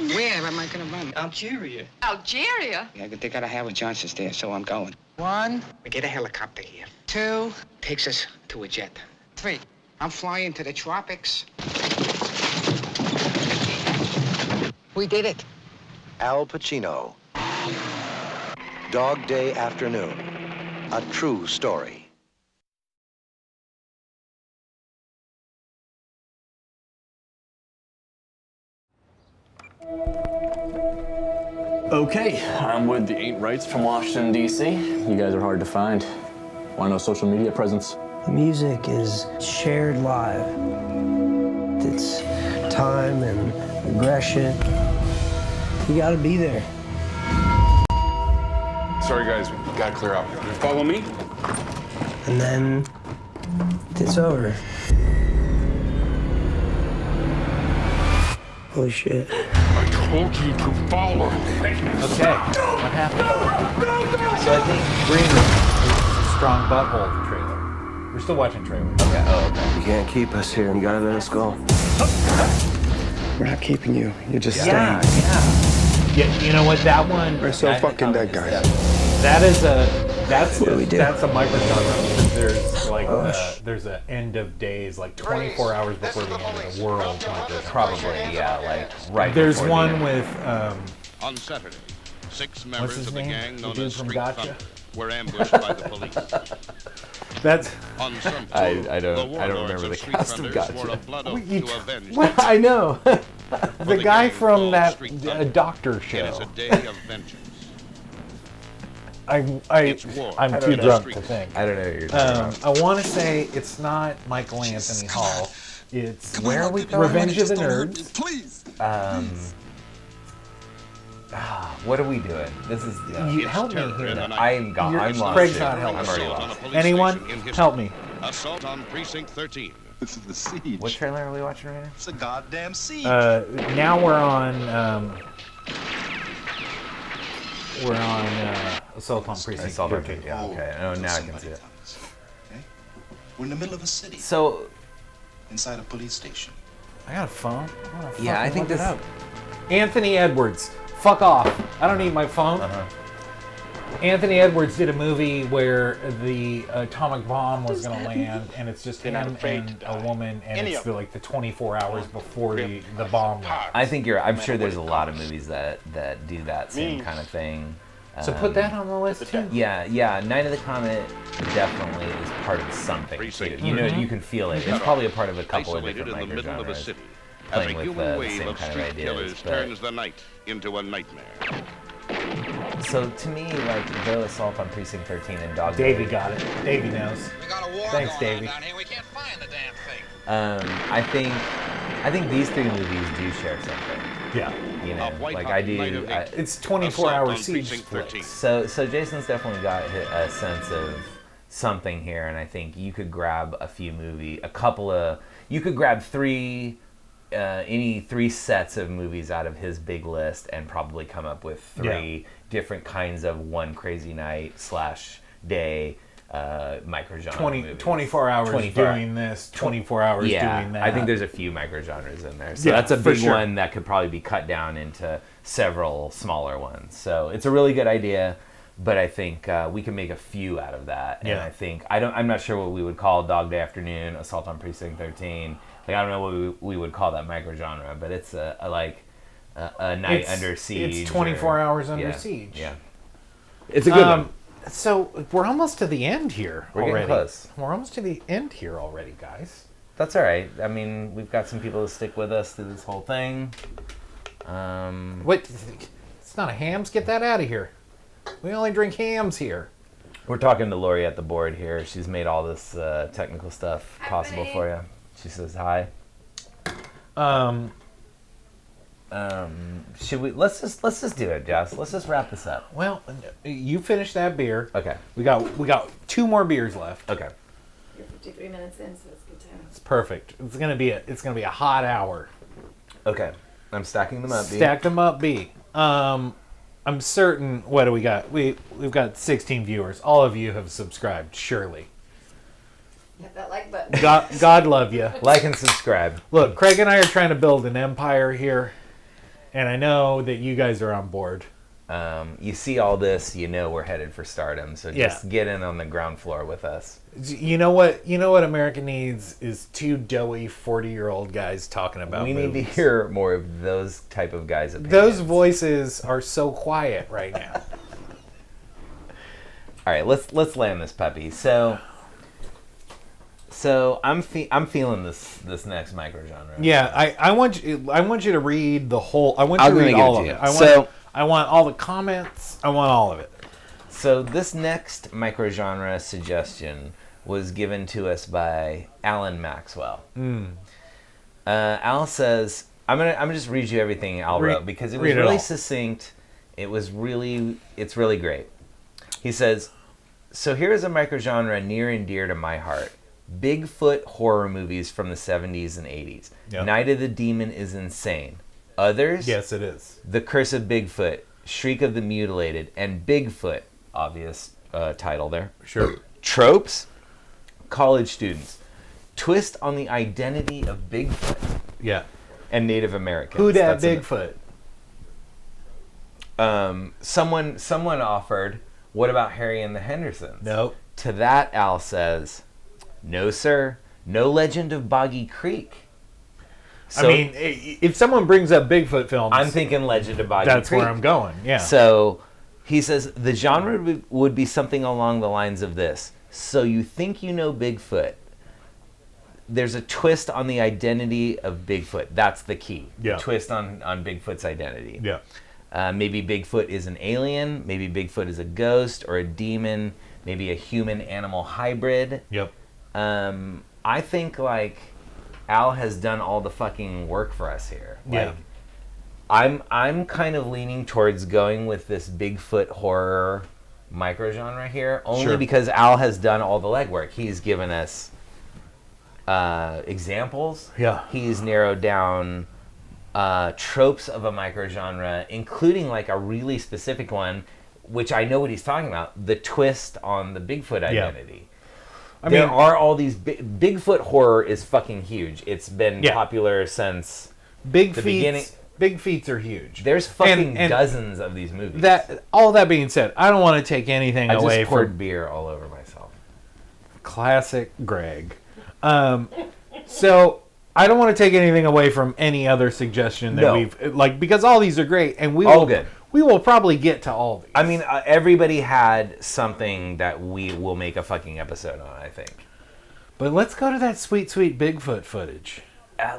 Where am I gonna run? Algeria. Algeria? Yeah, they got a Howard Johnson's there, so I'm going. 1, we get a helicopter here. 2, takes us to a jet. 3, I'm flying to the tropics. We did it. Al Pacino. Dog Day Afternoon. A true story. Okay, I'm with the 8 Rights from Washington, D.C. You guys are hard to find. Want to know social media presence? Music is shared live. It's time and aggression. You gotta be there. Sorry, guys. We gotta clear out. You follow me? And then it's over. Holy shit. I told you to follow. Okay, what happened? So I think Strong Butthole trailer. We're still watching trailer. Okay. Oh, okay. You can't keep us here. You gotta let us go. We're not keeping you. You're just staying. Yeah, you know what? That one. We're so fucking dead, guys. That is that's What do we do? that's a microgenre. There's like there's an end of days, like 24 hours before the end of the world. Probably, yeah, like right. There's before one the with On Saturday, 6 What's members his of the name? gang The known dude as from Street Gotcha? Thunder were ambushed by the police. That's. On Sunday, I don't warlords remember of the Street cast of Thunders Gotcha. swore a blood oath to avenge What? the I know. The guy gang from called that Street Thunder. doctor It is show. a day of vengeance. I'm I too don't drunk know. to think. I don't know what you're talking I want to say it's not Michael Anthony Hall. It's Where are we going? Revenge of the Nerds. Please. What are we doing? This is. You help me here. I'm gone. I'm lost. Craig's here. not helping. I'm already lost. Anyone? Help me. Assault on Precinct 13. This is the siege. What trailer are we watching right now? It's a goddamn siege. Now we're on. Assault on Precinct 13. Yeah. Okay. Oh, now I can see it. Okay? We're in the middle of a city. So. Inside a police station. I got a phone. Yeah, I think this. Anthony Edwards. Fuck off. I don't need my phone. Anthony Edwards did a movie where the atomic bomb was going to land, and it's just him and a woman, and it's like the 24 hours before the bomb lands. I think you're. I'm sure there's a lot of movies that do that same kind of thing. So put that on the list too. Yeah. Night of the Comet definitely is part of something too. You know, you can feel it. It's probably a part of a couple of different Isolated in the middle of a microgenres. city, as Playing a with human the wave same of kind of street ideas, killers but- turns the night into a nightmare. So to me, like the Assault on Precinct 13 and Dog Davey Day- got it. Davey knows. Thanks, Davey. I think these three movies do share something. Yeah. You know, like I do. It's 24-hour siege flicks. So Jason's definitely got a sense of something here, and I think you could grab you could grab any three sets of movies out of his big list and probably come up with three different kinds of one crazy night / day microgenre movies. 24 hours doing this, 24 hours doing that. I think there's a few microgenres in there. So Yeah, that's a for big sure. one that could probably be cut down into several smaller ones. So it's a really good idea, but I think we can make a few out of that. And Yeah. I think I'm not sure what we would call Dog Day Afternoon, Assault on Precinct 13. Like I don't know what we would call that microgenre, but it's a night under siege. It's 24 hours under yeah, siege. Yeah. It's a good one. So we're almost to the end here We're already. getting close. We're almost to the end here already, guys. That's all right. I mean, we've got some people to stick with us through this whole thing. What? It's not a hams. Get that out of here. We only drink hams here. We're talking to Lori at the board here. She's made all this technical stuff possible for you. She says hi. Should we? Let's just do it, Jess. Let's just wrap this up. Well, you finish that beer. Okay. We got 2 more beers left. Okay. You're 53 minutes in, so it's good time. It's perfect. It's gonna be a hot hour. Okay. I'm stacking them up. B. Stack them up, B. I'm certain. What do we got? We've got 16 viewers. All of you have subscribed, surely. Hit that like button. God love you. Like and subscribe. Look, Craig and I are trying to build an empire here, and I know that you guys are on board. You see all this, you know we're headed for stardom. So just get in on the ground floor with us. You know what America needs is 2 doughy 40-year-old guys talking about We movies. need to hear more of those type of guys' opinions. Those voices are so quiet right now. All right, let's land this puppy. So I'm feeling this next microgenre. Yeah, I want you to read the whole. I want you I'm to read gonna give all it of to it. you. I want all the comments. I want all of it. So this next microgenre suggestion was given to us by Alan Maxwell. Al says, I'm gonna just read you everything Al wrote because it was really succinct. It's really great. He says, so here's a microgenre near and dear to my heart. Bigfoot horror movies from the 70s and 80s. Yep. Night of the Demon is insane. Others? Yes, it is. The Curse of Bigfoot, Shriek of the Mutilated, and Bigfoot, obvious title there. Sure. Tropes, college students. Twist on the identity of Bigfoot. Yeah. And Native Americans. Who dat Bigfoot? Someone offered, what about Harry and the Hendersons? Nope. To that, Al says, no, sir. No Legend of Boggy Creek. So, I mean, if someone brings up Bigfoot films, I'm thinking Legend of Boggy Creek. That's where I'm going, yeah. So he says, the genre would be something along the lines of this. So you think you know Bigfoot. There's a twist on the identity of Bigfoot. That's the key. Yeah. The twist on Bigfoot's identity. Yeah. Maybe Bigfoot is an alien. Maybe Bigfoot is a ghost or a demon. Maybe a human-animal hybrid. Yep. I think, like, Al has done all the fucking work for us here. Yeah. Like, I'm kind of leaning towards going with this Bigfoot horror microgenre here, only because Al has done all the legwork. He's given us examples. Yeah. He's narrowed down tropes of a microgenre, including like a really specific one, which I know what he's talking about, the twist on the Bigfoot identity. There are all these Bigfoot horror is fucking huge. It's been popular since the beginning. Big feats are huge. There's fucking dozens of these movies. All that being said, I don't want to take anything away I just poured from beer all over myself. Classic Greg. So I don't want to take anything away from any other suggestion that we've because all these are great, and we will probably get to all these. I mean, everybody had something that we will make a fucking episode on, I think. But let's go to that sweet, sweet Bigfoot footage.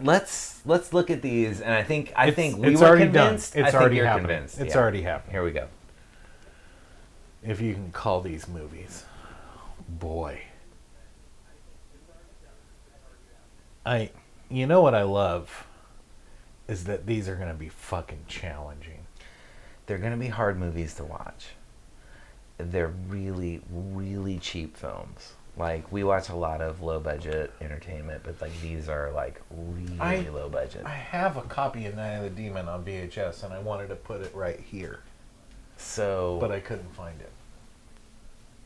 Let's look at these, and I think we it's were already convinced. done. It's I think already you're happening. convinced. It's Yeah. already happening. Here we go. If you can call these movies, boy. You know what I love is that these are going to be fucking challenging. They're going to be hard movies to watch. They're really, really cheap films. Like, we watch a lot of low-budget entertainment, but, like, these are, like, really low budget. I have a copy of Night of the Demon on VHS, and I wanted to put it right here. But I couldn't find it.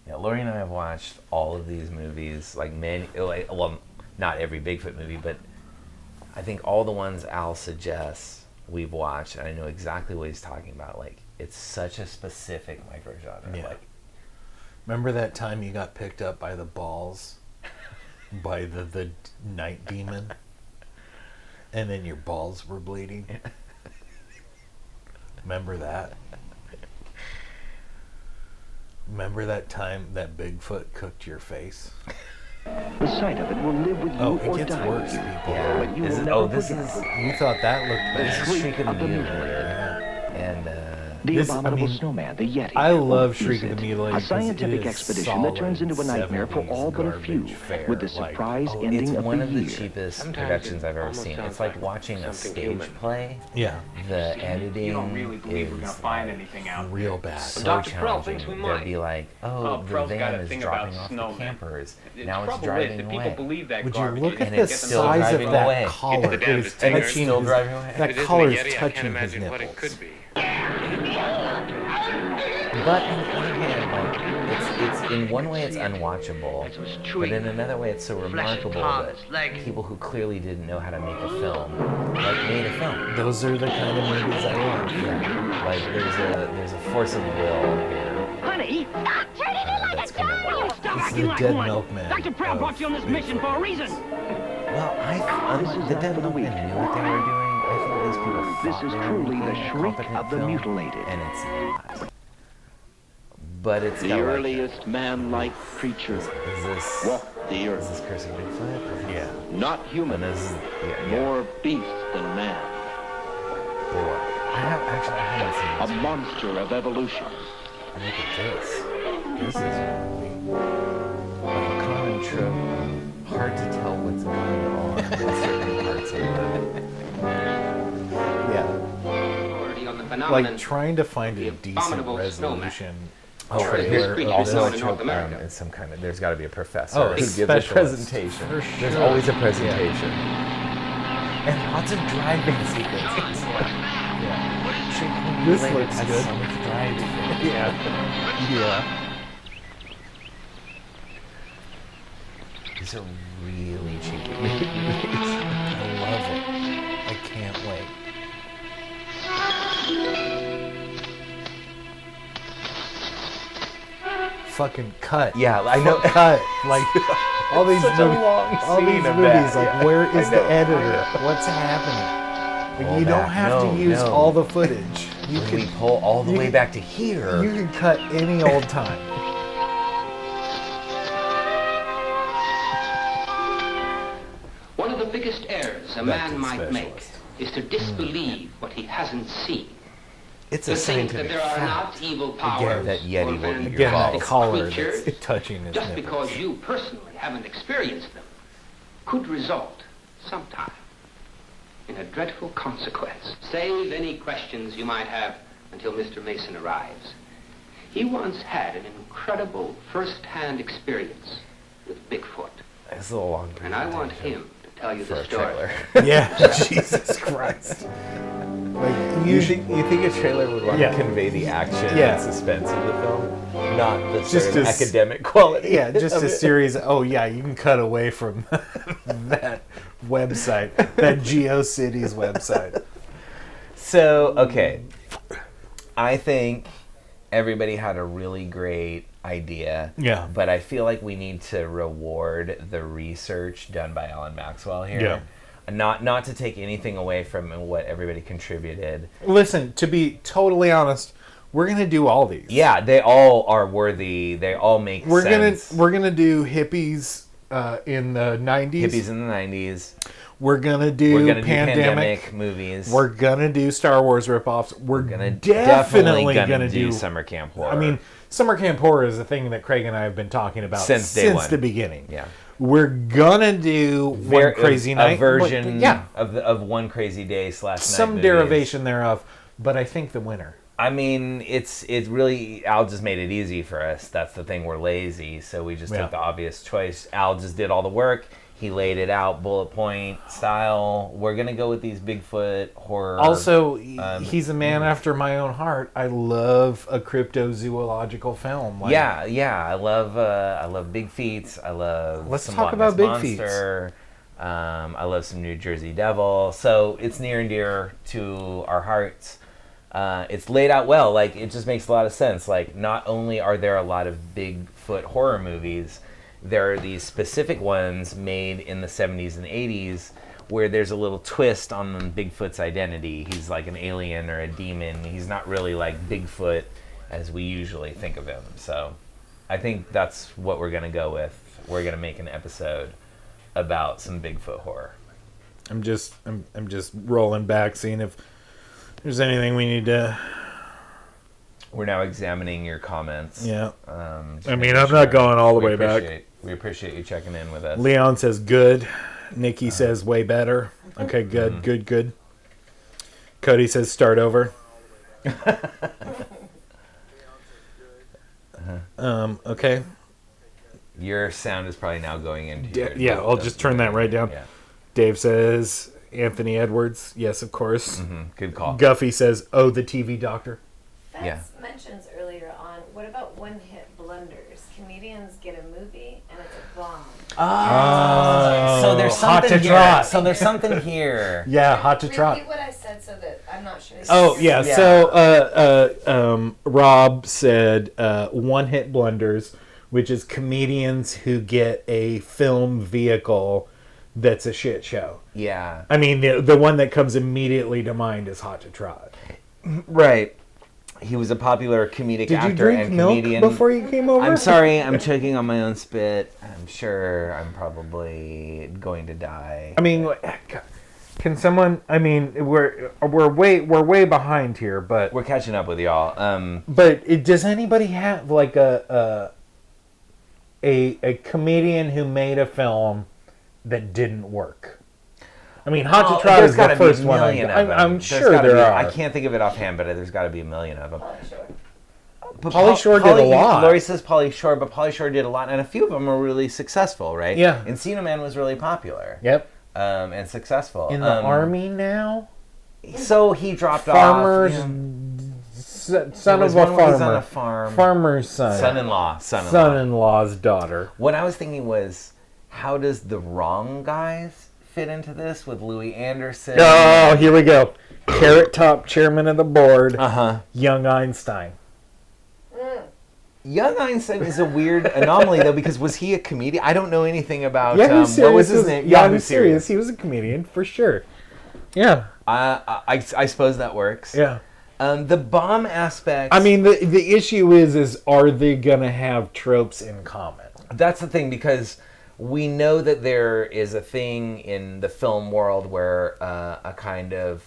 Yeah, Lori and I have watched all of these movies, well, not every Bigfoot movie, but I think all the ones Al suggests we've watched, and I know exactly what he's talking about. Like, it's such a specific microgenre. Yeah. Like, remember that time you got picked up by the balls by the night demon, and then your balls were bleeding? Remember that? Remember that time that Bigfoot cooked your face? The sight of it will live with you it or gets die worse, with you. people. But you will never forget You thought that looked bad. This is Shriek of the Mutilated. And the abominable snowman, the Yeti. I love Won't Shriek use of the it. Mutilated. A scientific expedition that turns into a nightmare for all but a few, with the surprise ending it's of one the of the year. cheapest productions I've ever seen. It's like watching a stage play. Yeah. The editing is real bad. so challenging. They'll be like, the van is dropping off the campers. Now it's driving away. Would you look at And the it's still size of driving that away. collar? It is And it's touching still his, driving away. that collar is touching his nipples. But on the other hand, like, it's in one way it's unwatchable, but in another way it's so remarkable that people who clearly didn't know how to make a film, like, made a film. Those are the kind of movies I love. Yeah, like there's a force of will here. Honey, stop treating me like a girl! Stop This is acting the like Dead one! Milkman Dr. Proud brought you on this mission for a reason! Well, the Dead Milkman knew what they were doing. I think these people thought This is they were truly the making a shriek competent of the film, mutilated. and it's not. But it's The got, like, earliest man-like creature is this walked the earth. Is this Curse of Bigfoot? Yeah. Not human, more beast than man. I haven't seen a monster of evolution. Look at this. This is a common trope. Hard to tell what's going on in certain parts of it. Yeah. Like trying to find a decent resolution Here, also a trope, it's some kind of. There's got to be a professor who gives a specialist. presentation. For There's sure. always a presentation, and lots of driving sequences. This looks good. So much driving. Yeah. These are really cheap. I love it. I can't wait. Fucking cut. Yeah, I know. Cut. Like all these Such a movies. long All these scene of movies. that. Like, Yeah. where is I the know. editor? What's happening? Like, Pull you don't back. have to No, use no. all the footage. You When can we pull all the you way can- back to here. You can cut any old time. One of the biggest errors a man might make is to disbelieve what he hasn't seen. It's To a think that scientific there are fact. not evil powers that Yeti or will eat your Again, that balls. collar creatures, that's touching his just nipple. because you personally haven't experienced them, could result sometime in a dreadful consequence. Save any questions you might have until Mr. Mason arrives. He once had an incredible first-hand experience with Bigfoot. It's a little long. And I want him to tell you For the a story. trailer. Yeah, Jesus Christ. Like You think a trailer would want Yeah. to convey the action Yeah. and suspense of the film, not the Just sort of a s- academic quality? Yeah, just of a it. series. Oh yeah, you can cut away from that website, that GeoCities website. So, okay, I think everybody had a really great idea. Yeah. But I feel like we need to reward the research done by Alan Maxwell here. Yeah. Not to take anything away from what everybody contributed. Listen, to be totally honest, we're gonna do all these. Yeah, they all are worthy. They all make sense. We're gonna do hippies in the 90s. Hippies in the 90s. We're gonna do pandemic movies. We're gonna do Star Wars ripoffs. We're gonna definitely gonna do Summer Camp Horror. I mean, Summer Camp Horror is a thing that Craig and I have been talking about Since day one. the beginning. Yeah. We're gonna do One Crazy Night. A version yeah. of One Crazy Day / Some night movies. derivation thereof, but I think the winner. I mean, it's really, Al just made it easy for us. That's the thing, we're lazy, so we just Yeah. took the obvious choice. Al just did all the work. He laid it out, bullet point style. We're going to go with these Bigfoot horror. Also, he's a man after my own heart. I love a cryptozoological film. Like, yeah. I love Big Feet. I love Let's some talk Loch about Ness Big Feet. Monster. I love some New Jersey Devil. So it's near and dear to our hearts. It's laid out well. Like, it just makes a lot of sense. Like, not only are there a lot of Bigfoot horror movies, there are these specific ones made in the 70s and 80s where there's a little twist on Bigfoot's identity. He's like an alien or a demon. He's not really like Bigfoot as we usually think of him. So I think that's what we're going to go with. We're going to make an episode about some Bigfoot horror. I'm just rolling back, seeing if there's anything we need to. We're now examining your comments. Yeah. I mean, I'm not going all the way back. We appreciate you checking in with us. Leon says good. Nikki says way better. Okay, good, good. Cody says start over. Okay. Your sound is probably now going into your... Yeah, I'll just turn that right down. Yeah. Dave says Anthony Edwards. Yes, of course. Mm-hmm. Good call. Guffey says, oh, the TV doctor. Fats mentions earlier on, what about one-hit blunders? Comedians get a movie and it's a bomb. So there's hot something to here. trot. So there's something here. Yeah, hot to trot. Repeat what I said so that I'm not sure. Oh yeah. So Rob said one-hit blunders, which is comedians who get a film vehicle that's a shit show. Yeah. I mean, the one that comes immediately to mind is Hot to Trot. Right. He was a popular comedic Did actor you drink and milk comedian. before you came over? I'm sorry, I'm choking on my own spit. I'm sure I'm probably going to die. I mean, can someone? I mean, we're way behind here, but we're catching up with y'all. But does anybody have like a comedian who made a film that didn't work? I mean, Hot to Trot is the first one. I'm sure there are. I can't think of it offhand, but there's got to be a million of them. Pauly Shore did a lot. Lori says Pauly Shore, but Pauly Shore did a lot, and a few of them were really successful, right? Yeah. Encino Man was really popular. Yep. And successful. In the army now? So he dropped Farmer's off. son of a farmer. On a farm. Farmer's son. Son-in-law. Son-in-law's daughter. What I was thinking was, how does The Wrong Guys fit into this with Louis Anderson? Oh, here we go. Carrot Top, chairman of the board. Young Einstein. Young Einstein is a weird anomaly, though, because was he a comedian? I don't know anything about. Yeah, what was his name? Yeah, Who's Serious. He was a comedian for sure. Yeah. I suppose that works. Yeah. The bomb aspect. I mean, the issue is are they gonna have tropes in common? That's the thing, because we know that there is a thing in the film world where a kind of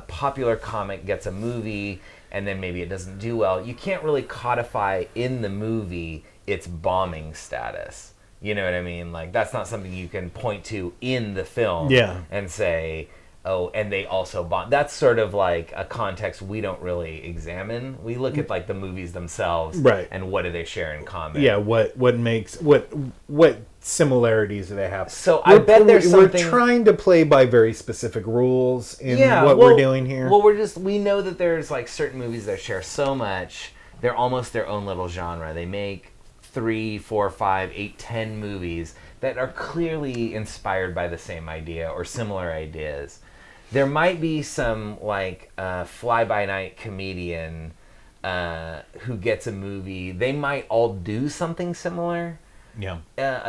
popular comic gets a movie and then maybe it doesn't do well. You can't really codify in the movie its bombing status. You know what I mean? Like, that's not something you can point to in the film and say, oh, and they also bomb. That's sort of like a context we don't really examine. We look at like the movies themselves, right? And what do they share in common? Yeah, what similarities do they have? So I bet there's something. We're trying to play by very specific rules in what we're doing here. Well, we know that there's like certain movies that share so much. They're almost their own little genre. They make 3, 4, 5, 8, 10 movies that are clearly inspired by the same idea or similar ideas. There might be some like fly-by-night comedian who gets a movie. They might all do something similar. Yeah.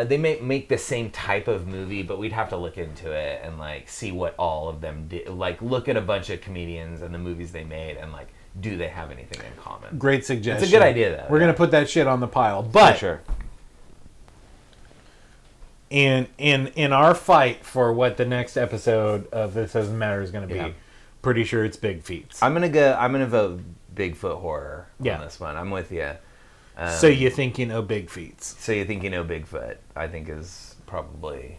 They may make the same type of movie, but we'd have to look into it and like see what all of them did. Like look at a bunch of comedians and the movies they made and like, do they have anything in common? Great suggestion. It's a good idea, though. We're gonna put that shit on the pile, but for sure. In our fight for what the next episode of This Doesn't Matter is going to be, pretty sure it's Big Feets. I'm gonna vote Bigfoot horror on this one. I'm with you. So you're thinking Big Feets. So you're thinking Bigfoot, I think is probably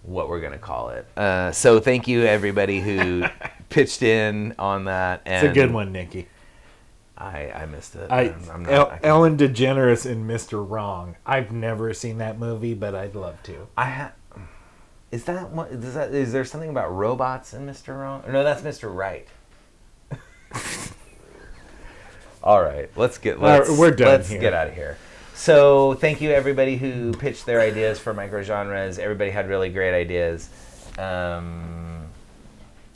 what we're gonna call it. So thank you everybody who pitched in on that. And it's a good one, Nikki. I missed it. Ellen DeGeneres in Mr. Wrong. I've never seen that movie, but I'd love to. Is there something about robots in Mr. Wrong? No, that's Mr. Right. All right, we're done. Let's get out of here. So thank you everybody who pitched their ideas for microgenres. Everybody had really great ideas.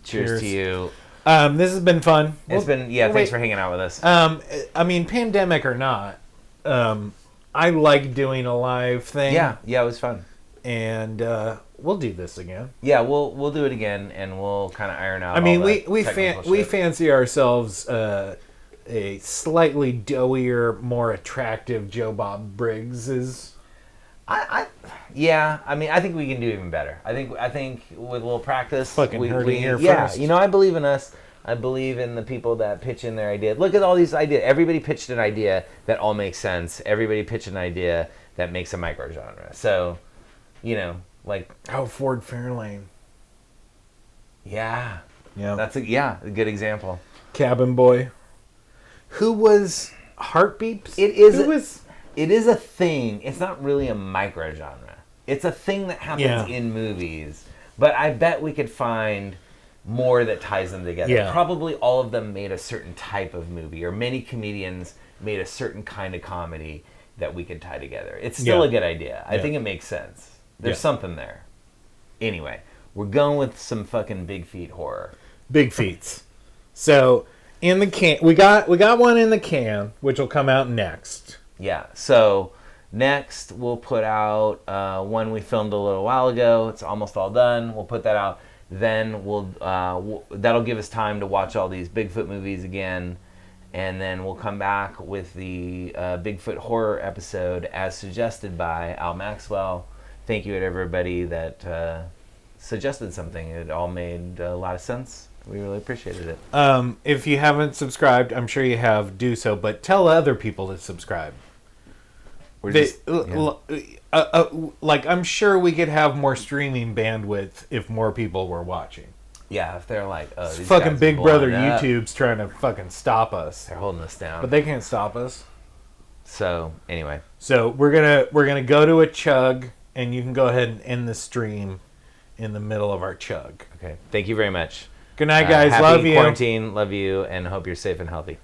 Cheers to you. This has been fun. It's been thanks for hanging out with us. I mean, pandemic or not, I like doing a live thing. Yeah, it was fun. And we'll do this again. Yeah, we'll do it again, and we'll kind of iron out. I mean, we fancy ourselves a slightly doughier, more attractive Joe Bob Briggs's. I think we can do even better. I think with a little practice, fucking heard it here first. You know, I believe in us. I believe in the people that pitch in their idea. Look at all these ideas. Everybody pitched an idea that all makes sense. Everybody pitched an idea that makes a microgenre. So, you know, like Ford Fairlane. Yeah, that's a good example. Cabin Boy. Who was Heartbeeps? It is a thing. It's not really a microgenre. It's a thing that happens in movies. But I bet we could find more that ties them together. Yeah. Probably all of them made a certain type of movie, or many comedians made a certain kind of comedy that we could tie together. It's still a good idea. I think it makes sense. There's something there. Anyway, we're going with some fucking Big Feet horror. Big Feets. So in the can, we got one in the can, which will come out next. Yeah. So next we'll put out one we filmed a little while ago. It's almost all done. We'll put that out. Then that'll give us time to watch all these Bigfoot movies again, and then we'll come back with the Bigfoot horror episode as suggested by Al Maxwell. Thank you to everybody that suggested something. It all made a lot of sense. We really appreciated it. If you haven't subscribed, I'm sure you have, do so, but tell other people to subscribe. Like, I'm sure we could have more streaming bandwidth if more people were watching. Yeah, if they're like, oh, these fucking guys are Big Brother blowing up. YouTube's trying to fucking stop us. They're holding us down. But they can't stop us. So anyway, so we're gonna go to a chug, and you can go ahead and end the stream in the middle of our chug. Okay. Thank you very much. Good night, guys. Happy Love you. quarantine. Love you, and hope you're safe and healthy.